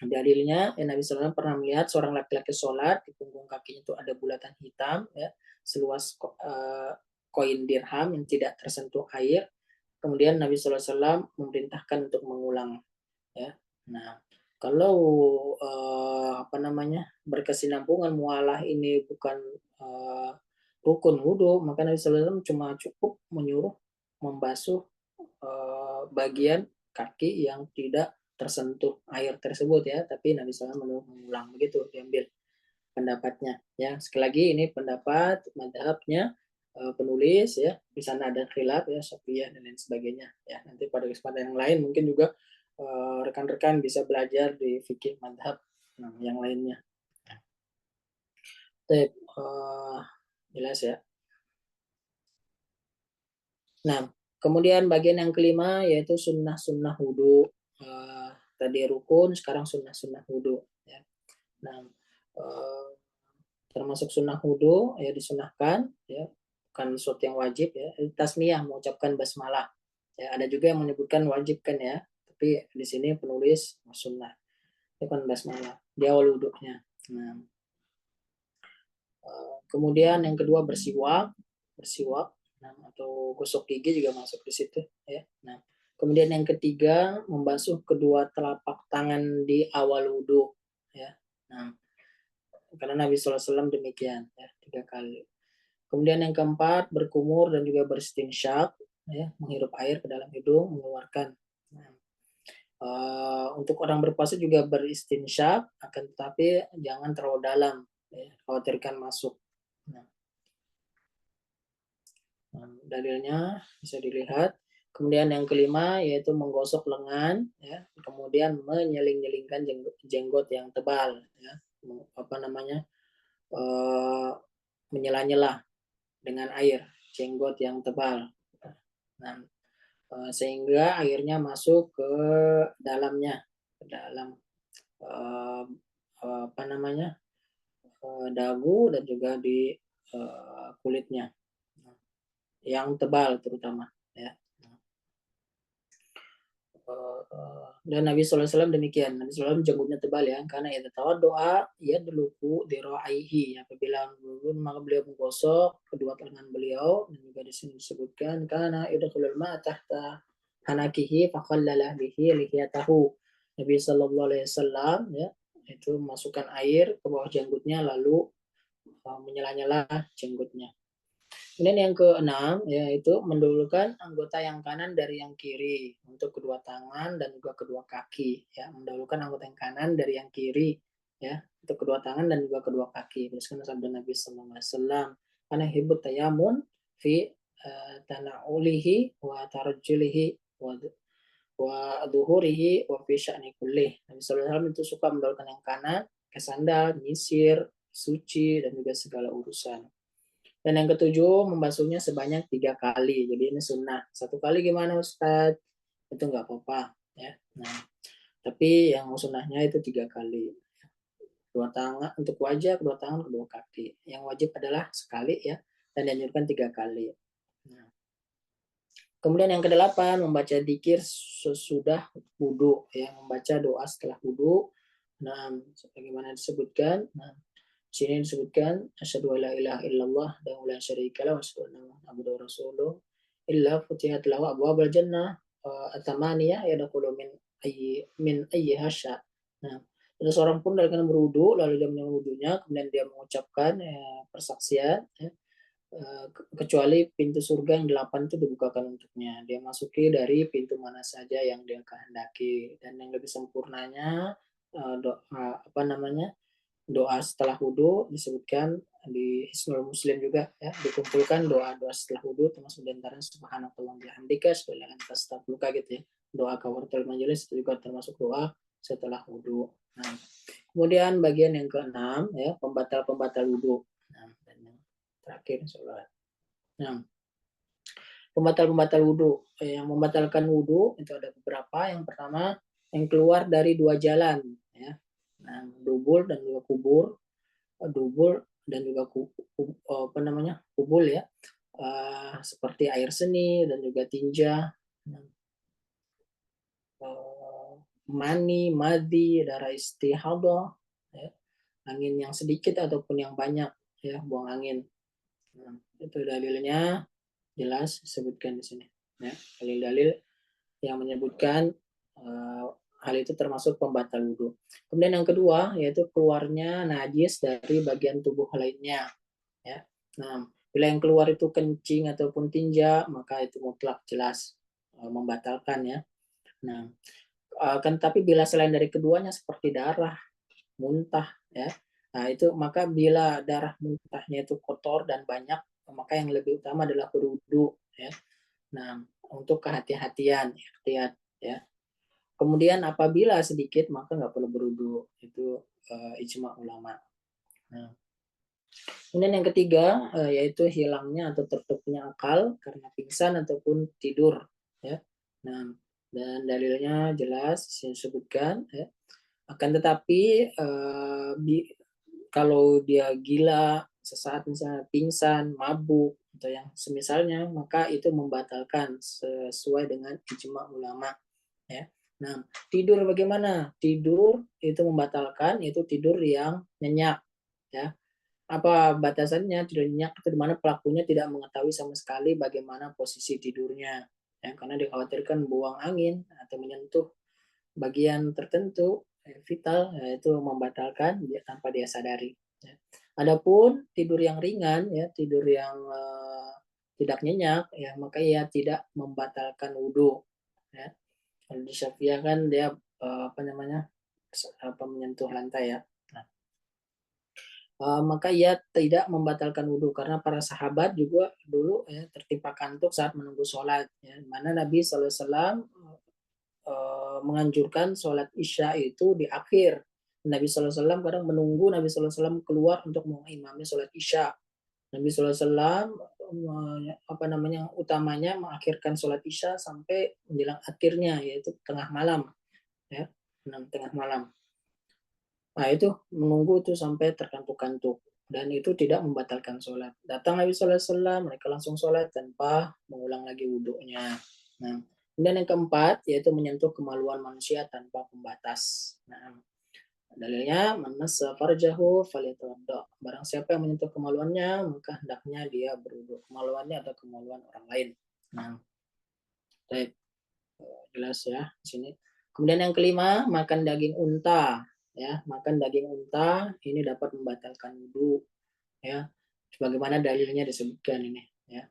dalilnya, ya, Nabi SAW pernah melihat seorang laki-laki sholat, di punggung kakinya itu ada bulatan hitam, ya, seluas koin dirham yang tidak tersentuh air. Kemudian Nabi SAW memerintahkan untuk mengulang, ya. Nah, kalau berkesinambungan mualah ini bukan rukun wudhu, maka Nabi SAW cuma cukup menyuruh membasuh bagian kaki yang tidak tersentuh air tersebut, ya, tapi Nabi SAW mengulang, begitu diambil pendapatnya, ya. Sekali lagi ini pendapat madhabnya penulis, ya. Di sana ada khilaf, ya, Syafi'iyah dan lain sebagainya, ya. Nanti pada kesempatan yang lain mungkin juga rekan-rekan bisa belajar di fikih madhab yang lainnya. Jelas, ya. Nah, kemudian bagian yang kelima yaitu sunnah-sunnah wudhu. Tadi rukun, sekarang sunnah-sunnah wudhu, ya. Nah, termasuk sunnah wudhu, ya, disunahkan, ya, bukan sesuatu yang wajib, ya, tasmiyah, mengucapkan basmalah, ya. Ada juga yang menyebutkan wajib, kan, ya, tapi di sini penulis sunnah, bukan basmalah di awal wudhunya. Nah, kemudian yang kedua bersiwak, nah, atau gosok gigi juga masuk di situ, ya. Nah, kemudian yang ketiga membasuh kedua telapak tangan di awal wudhu, ya. Nah, karena Nabi SAW demikian, ya, 3 kali. Kemudian yang keempat berkumur dan juga beristinsyak, ya, menghirup air ke dalam hidung, mengeluarkan. Nah, untuk orang berpuasa juga beristinsyak, akan tetapi jangan terlalu dalam, ya, khawatirkan masuk. Nah, dalilnya bisa dilihat. Kemudian yang kelima yaitu menggosok lengan, ya, kemudian menyeling-nyelingkan jenggot yang tebal, ya, menyela-nyela dengan air jenggot yang tebal. Nah, sehingga airnya masuk ke dalamnya, ke dalam dagu dan juga di kulitnya yang tebal terutama, ya. Dan Nabi SAW demikian. Nabi SAW jenggotnya tebal, ya, karena ya doa ya duluku diraihi, apabila belum maka beliau menggosok kedua tangan beliau, dan juga di sini disebutkan karena idkhulul ma tahta hanakihi faqallala bihi lihiyatahu. Nabi Sallallahu Alaihi Wasallam, ya, itu masukkan air ke bawah jenggotnya lalu menyela-nyela jenggotnya. Kemudian yang keenam yaitu mendahulukan anggota yang kanan dari yang kiri untuk kedua tangan dan juga kedua kaki, ya, mendahulukan anggota yang kanan dari yang kiri ya, untuk kedua tangan dan juga kedua kaki. Berdasarkan sabda Nabi Sallallahu Alaihi Wasallam, karena hibut tayamun fi tanaulihi wa tarjulihi wa duhurihi wa fi sya'ni kullih. Nabi Sallallahu Alaihi Wasallam itu suka mendahulukan yang kanan ke sandal, nyisir, suci, dan juga segala urusan. Dan yang ketujuh, membasuhnya sebanyak 3 kali. Jadi ini sunnah. 1 kali gimana Ustadz? Itu nggak apa-apa. Ya. Nah, tapi yang sunnahnya itu 3 kali. Kedua tangan untuk wajah, kedua tangan, kedua kaki. Yang wajib adalah sekali ya, dan dianjurkan 3 kali. Nah, kemudian yang kedelapan, membaca dzikir sesudah wudhu, ya, membaca doa setelah wudhu. Nah, sebagaimana disebutkan, nah, sini disebutkan asyhadu alla ilaha illallah wa la syarika lahu wa asyhadu anna muhammadan abduhu wa rasuluh illa futihat lahu abwabul jannah atamaniyah yadkhulu min ayyiha sya. Nah, ada seorang pun dari kanan berwudu lalu dia menyambung wudunya kemudian dia mengucapkan persaksian ya, kecuali pintu surga yang 8 itu dibukakan untuknya. Dia masuki dari pintu mana saja yang dia kehendaki dan yang lebih sempurnanya doa apa namanya doa setelah wudhu disebutkan di Hisnul Muslim juga ya dikumpulkan doa-doa setelah wudhu termasuk diantaranya subhanakallah bihamdika asyhadu an la gitu ya doa kafaratul majelis itu juga termasuk doa setelah wudhu. Nah, kemudian bagian yang keenam ya pembatal wudhu. Nah, dan yang terakhir sholat. Nah, pembatal wudhu yang membatalkan wudhu itu ada beberapa. Yang pertama yang keluar dari 2 jalan ya. Nah, dubul dan juga dubul dan juga apa namanya kubul ya seperti air seni dan juga tinja, mani, madi, darah istihadah, ya, angin yang sedikit ataupun yang banyak ya buang angin. Nah, itu dalilnya jelas disebutkan di sini ya dalil-dalil yang menyebutkan hal itu termasuk pembatal wudhu. Kemudian yang kedua yaitu keluarnya najis dari bagian tubuh lainnya. Ya. Nah, bila yang keluar itu kencing ataupun tinja, maka itu mutlak jelas membatalkan ya. Nah, kan tapi bila selain dari keduanya seperti darah, muntah ya. Nah, itu maka bila darah muntahnya itu kotor dan banyak, maka yang lebih utama adalah berwudu ya. Nah, untuk kehati-hatian, ikhtiat ya. Kemudian apabila sedikit maka nggak perlu berwudu. Itu ijma ulama. Nah, kemudian yang ketiga yaitu hilangnya atau tertutupnya akal karena pingsan ataupun tidur ya. Nah, dan dalilnya jelas disebutkan ya. Akan tetapi kalau dia gila, sesaat misalnya pingsan, mabuk atau yang semisalnya maka itu membatalkan sesuai dengan ijma ulama ya. Nah, tidur bagaimana? Tidur itu membatalkan itu tidur yang nyenyak ya. Apa batasannya? Tidur nyenyak itu di mana pelakunya tidak mengetahui sama sekali bagaimana posisi tidurnya ya, karena dikhawatirkan buang angin atau menyentuh bagian tertentu vital itu membatalkan tanpa dia sadari ya. Adapun tidur yang ringan ya tidur yang tidak nyenyak ya maka ia tidak membatalkan wudhu ya. Kalau di Syafi'iyah kan dia apa namanya menyentuh lantai ya. Nah, maka ia tidak membatalkan wudhu karena para sahabat juga dulu ya tertimpa kantuk saat menunggu sholat ya. Mana Nabi SAW menganjurkan sholat isya itu di akhir. Nabi SAW kadang menunggu Nabi SAW keluar untuk mengimami sholat isya. Nabi SAW apa namanya utamanya mengakhirkan sholat isya sampai menjelang akhirnya yaitu tengah malam ya tengah malam. Nah itu menunggu itu sampai terkantuk-kantuk dan itu tidak membatalkan sholat. Datang Nabi SAW mereka langsung sholat tanpa mengulang lagi wudhunya. Nah, kemudian yang keempat yaitu menyentuh kemaluan manusia tanpa pembatas. Nah, dalilnya manassa farjahu falyatawadda. Barang siapa yang menyentuh kemaluannya maka hendaknya dia berwudu. Kemaluannya atau kemaluan orang lain. Nah, baik. Jelas ya di sini. Kemudian yang kelima, makan daging unta ya. Makan daging unta ini dapat membatalkan wudu ya. Sebagaimana dalilnya disebutkan ini ya.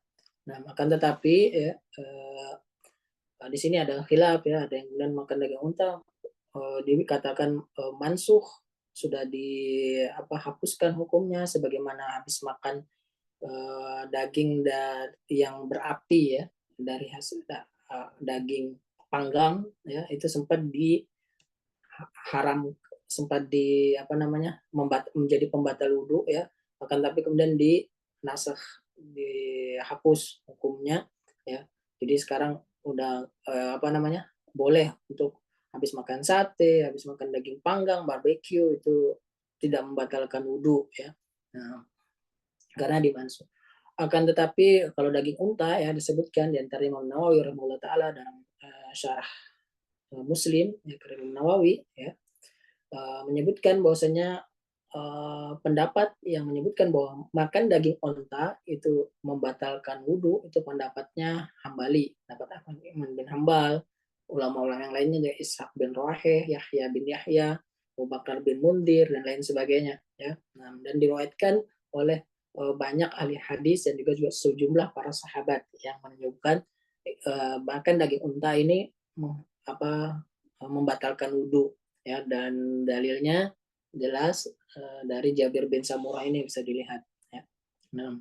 Nah, makan tetapi ya di sini ada khilaf ya, ada yang bilang makan daging unta dikatakan mansuh sudah hapuskan hukumnya, sebagaimana habis makan daging yang berapi ya, dari hasil daging panggang ya, itu sempat haram, sempat menjadi pembatal wudhu ya, akan tapi kemudian dinasakh, dihapus hukumnya ya. Jadi sekarang udah boleh untuk habis makan sate, habis makan daging panggang, barbeque, itu tidak membatalkan wudhu ya. Nah, karena dimansuh. Akan tetapi kalau daging unta ya, disebutkan di antara Imam Nawawi rahimahullah taala dalam syarah Muslim ya, Imam Nawawi ya, menyebutkan bahwasanya pendapat yang menyebutkan bahwa makan daging unta itu membatalkan wudhu, itu pendapatnya Hambali, pendapat Ahmad bin Hambal, ulama-ulama yang lainnya dari Ishaq bin Rawaheh, Yahya bin Yahya, Abu Bakar bin Mundir, dan lain sebagainya ya. Nah, dan diriwayatkan oleh banyak ahli hadis dan juga sejumlah para sahabat yang menunjukkan makan daging unta ini membatalkan wudhu ya, dan dalilnya jelas dari Jabir bin Samurah ini bisa dilihat ya. Nah,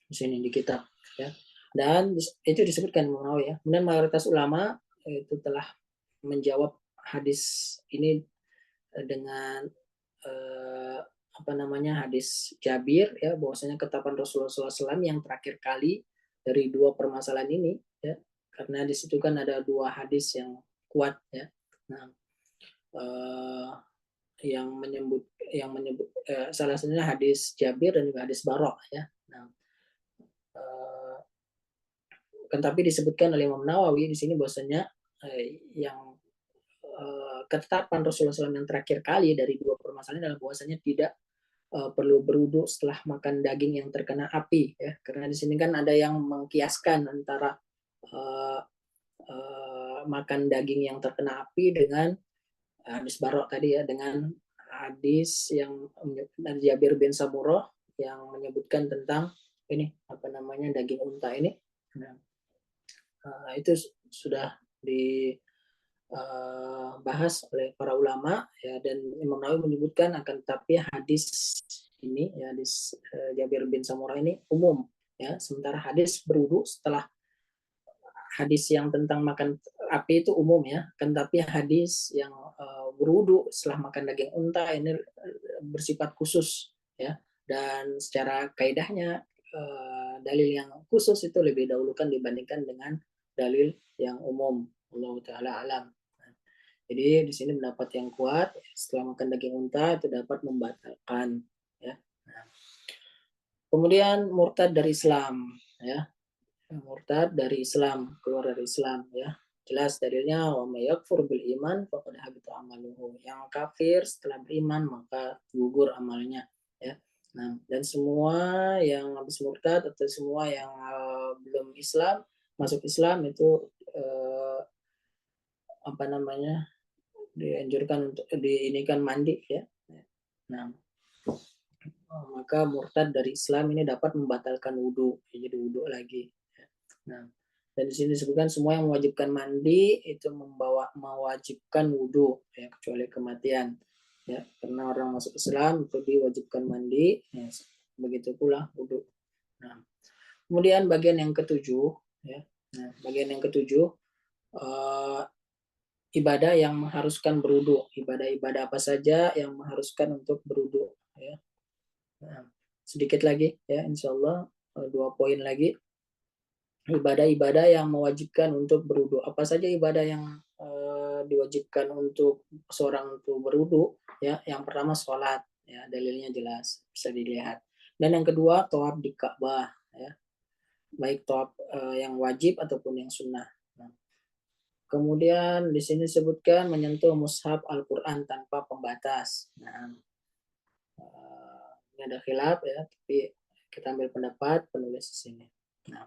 di sini di kitab ya. Dan itu disebutkan ya. Kemudian mayoritas ulama itu telah menjawab hadis ini dengan hadis Jabir ya, bahwasanya ketetapan Rasulullah SAW yang terakhir kali dari dua permasalahan ini ya, karena di situ kan ada dua hadis yang kuat ya. Nah, yang menyebut salah satunya hadis Jabir dan juga hadis Barok ya. Nah, kan tapi disebutkan oleh Imam Nawawi di sini bahwasanya yang ketetapan Rasulullah SAW yang terakhir kali dari dua permasalahan adalah bahwasanya tidak perlu berwudu setelah makan daging yang terkena api ya, karena di sini kan ada yang mengkiaskan antara makan daging yang terkena api dengan hadis Barok tadi ya, dengan hadis yang dari Jabir bin Samurah yang menyebutkan tentang ini daging unta ini. Nah, itu sudah dibahas oleh para ulama ya, dan Imam Nawawi menyebutkan akan tapi hadis ini ya, hadis Jabir bin Samurah ini umum ya, sementara hadis berwudu setelah hadis yang tentang makan api itu umum ya, kan tapi hadis yang berwudu setelah makan daging unta ini bersifat khusus ya, dan secara kaidahnya dalil yang khusus itu lebih dahulukan dibandingkan dengan dalil yang umum. Allah taala alam. Jadi di sini pendapat yang kuat setelah makan daging unta itu dapat membatalkan ya. Nah, kemudian murtad dari Islam ya, murtad dari Islam, keluar dari Islam ya. Jelas dalilnya wa may yakfur bil iman faqad habita amaluhu. Yang kafir setelah beriman maka gugur amalnya ya. Nah, dan semua yang habis murtad atau semua yang belum Islam masuk Islam itu dianjurkan untuk diinikan mandi ya. Nah, maka murtad dari Islam ini dapat membatalkan wudhu, jadi wudhu lagi. Nah, dan di sini disebutkan semua yang mewajibkan mandi itu mewajibkan wudhu ya, kecuali kematian ya, karena orang masuk Islam itu diwajibkan mandi ya, begitu pula wudhu. Nah, kemudian bagian yang ketujuh ya. Nah, bagian yang ketujuh ibadah yang mengharuskan berwudhu. Ibadah-ibadah apa saja yang mengharuskan untuk berwudhu ya. Nah, sedikit lagi ya, insya Allah 2 poin lagi. Ibadah-ibadah yang mewajibkan untuk berwudhu. Apa saja ibadah yang diwajibkan untuk seorang untuk berwudhu ya? Yang pertama sholat ya, dalilnya jelas bisa dilihat. Dan yang kedua tawaf di Ka'bah ya, baik tawaf yang wajib ataupun yang sunnah. Nah, kemudian di sini disebutkan menyentuh mushaf Al-Quran tanpa pembatas. Nah, ini ada khilaf ya, tapi kita ambil pendapat penulis di sini. Nah,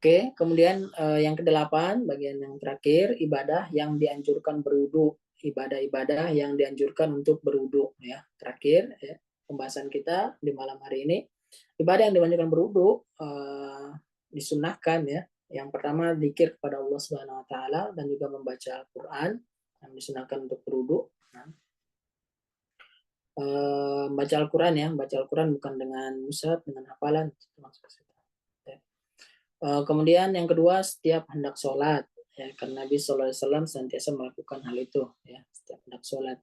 oke, kemudian yang kedelapan, bagian yang terakhir, ibadah yang dianjurkan berwudu. Ibadah-ibadah yang dianjurkan untuk berwudu ya. Terakhir ya, pembahasan kita di malam hari ini, ibadah yang dianjurkan berwudu disunahkan ya. Yang pertama zikir kepada Allah Subhanahu wa taala dan juga membaca Al-Qur'an yang disunahkan untuk berwudu. Nah, baca Al-Quran ya, baca Al-Quran bukan dengan mushaf, dengan hafalan. Kemudian yang kedua, setiap hendak sholat, ya, karena Nabi SAW senantiasa melakukan hal itu, ya, setiap hendak sholat.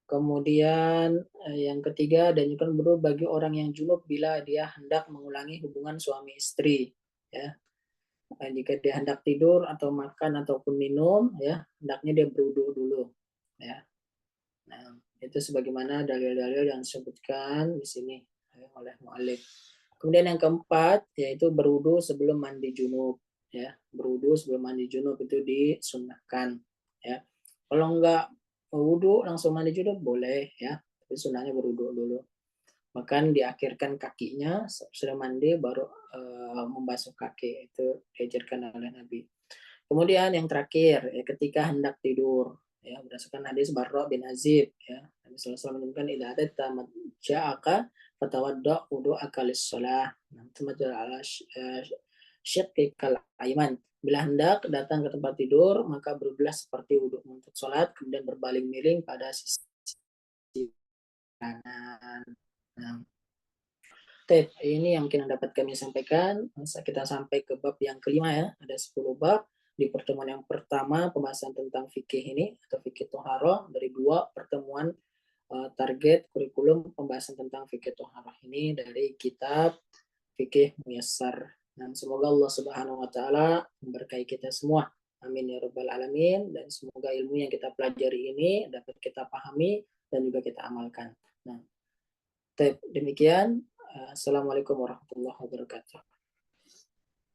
Kemudian yang ketiga, dan juga berdoa bagi orang yang junub bila dia hendak mengulangi hubungan suami istri, ya. Jika dia hendak tidur atau makan ataupun minum, ya, hendaknya dia berwudu dulu, ya. Nah, itu sebagaimana dalil-dalil yang disebutkan di sini oleh mu'alif. Kemudian yang keempat yaitu berwudu sebelum mandi junub, ya. Berwudu sebelum mandi junub itu disunnahkan, ya. Kalau enggak wudu langsung mandi junub boleh, ya. Tapi sunnahnya berwudu dulu. Bahkan diakhirkan kakinya sudah mandi baru membasuh kaki, itu diajarkan oleh Nabi. Kemudian yang terakhir, ya, ketika hendak tidur, ya, berdasarkan hadis Barra bin Azib, ya, Nabi SAW menyebutkan idza ataita ja'aka fatawadda wudu'aka lis-shalah. Nah, ala syiqqikal ayman. Bila hendak datang ke tempat tidur, maka berwudulah seperti wudhu untuk sholat, kemudian berbaling miring pada sisi kanan. Nah, ini yang kita dapat kami sampaikan. Kita sampai ke bab yang kelima, ya. Ada 10 bab. Di pertemuan yang pertama pembahasan tentang fikih ini atau fikih toharoh, dari 2 pertemuan target kurikulum pembahasan tentang fikih toharoh ini dari kitab fikih muyassar. Dan semoga Allah Subhanahu wa taala memberkahi kita semua. Amin ya rabbal alamin, dan semoga ilmu yang kita pelajari ini dapat kita pahami dan juga kita amalkan. Nah, demikian. Assalamualaikum warahmatullahi wabarakatuh.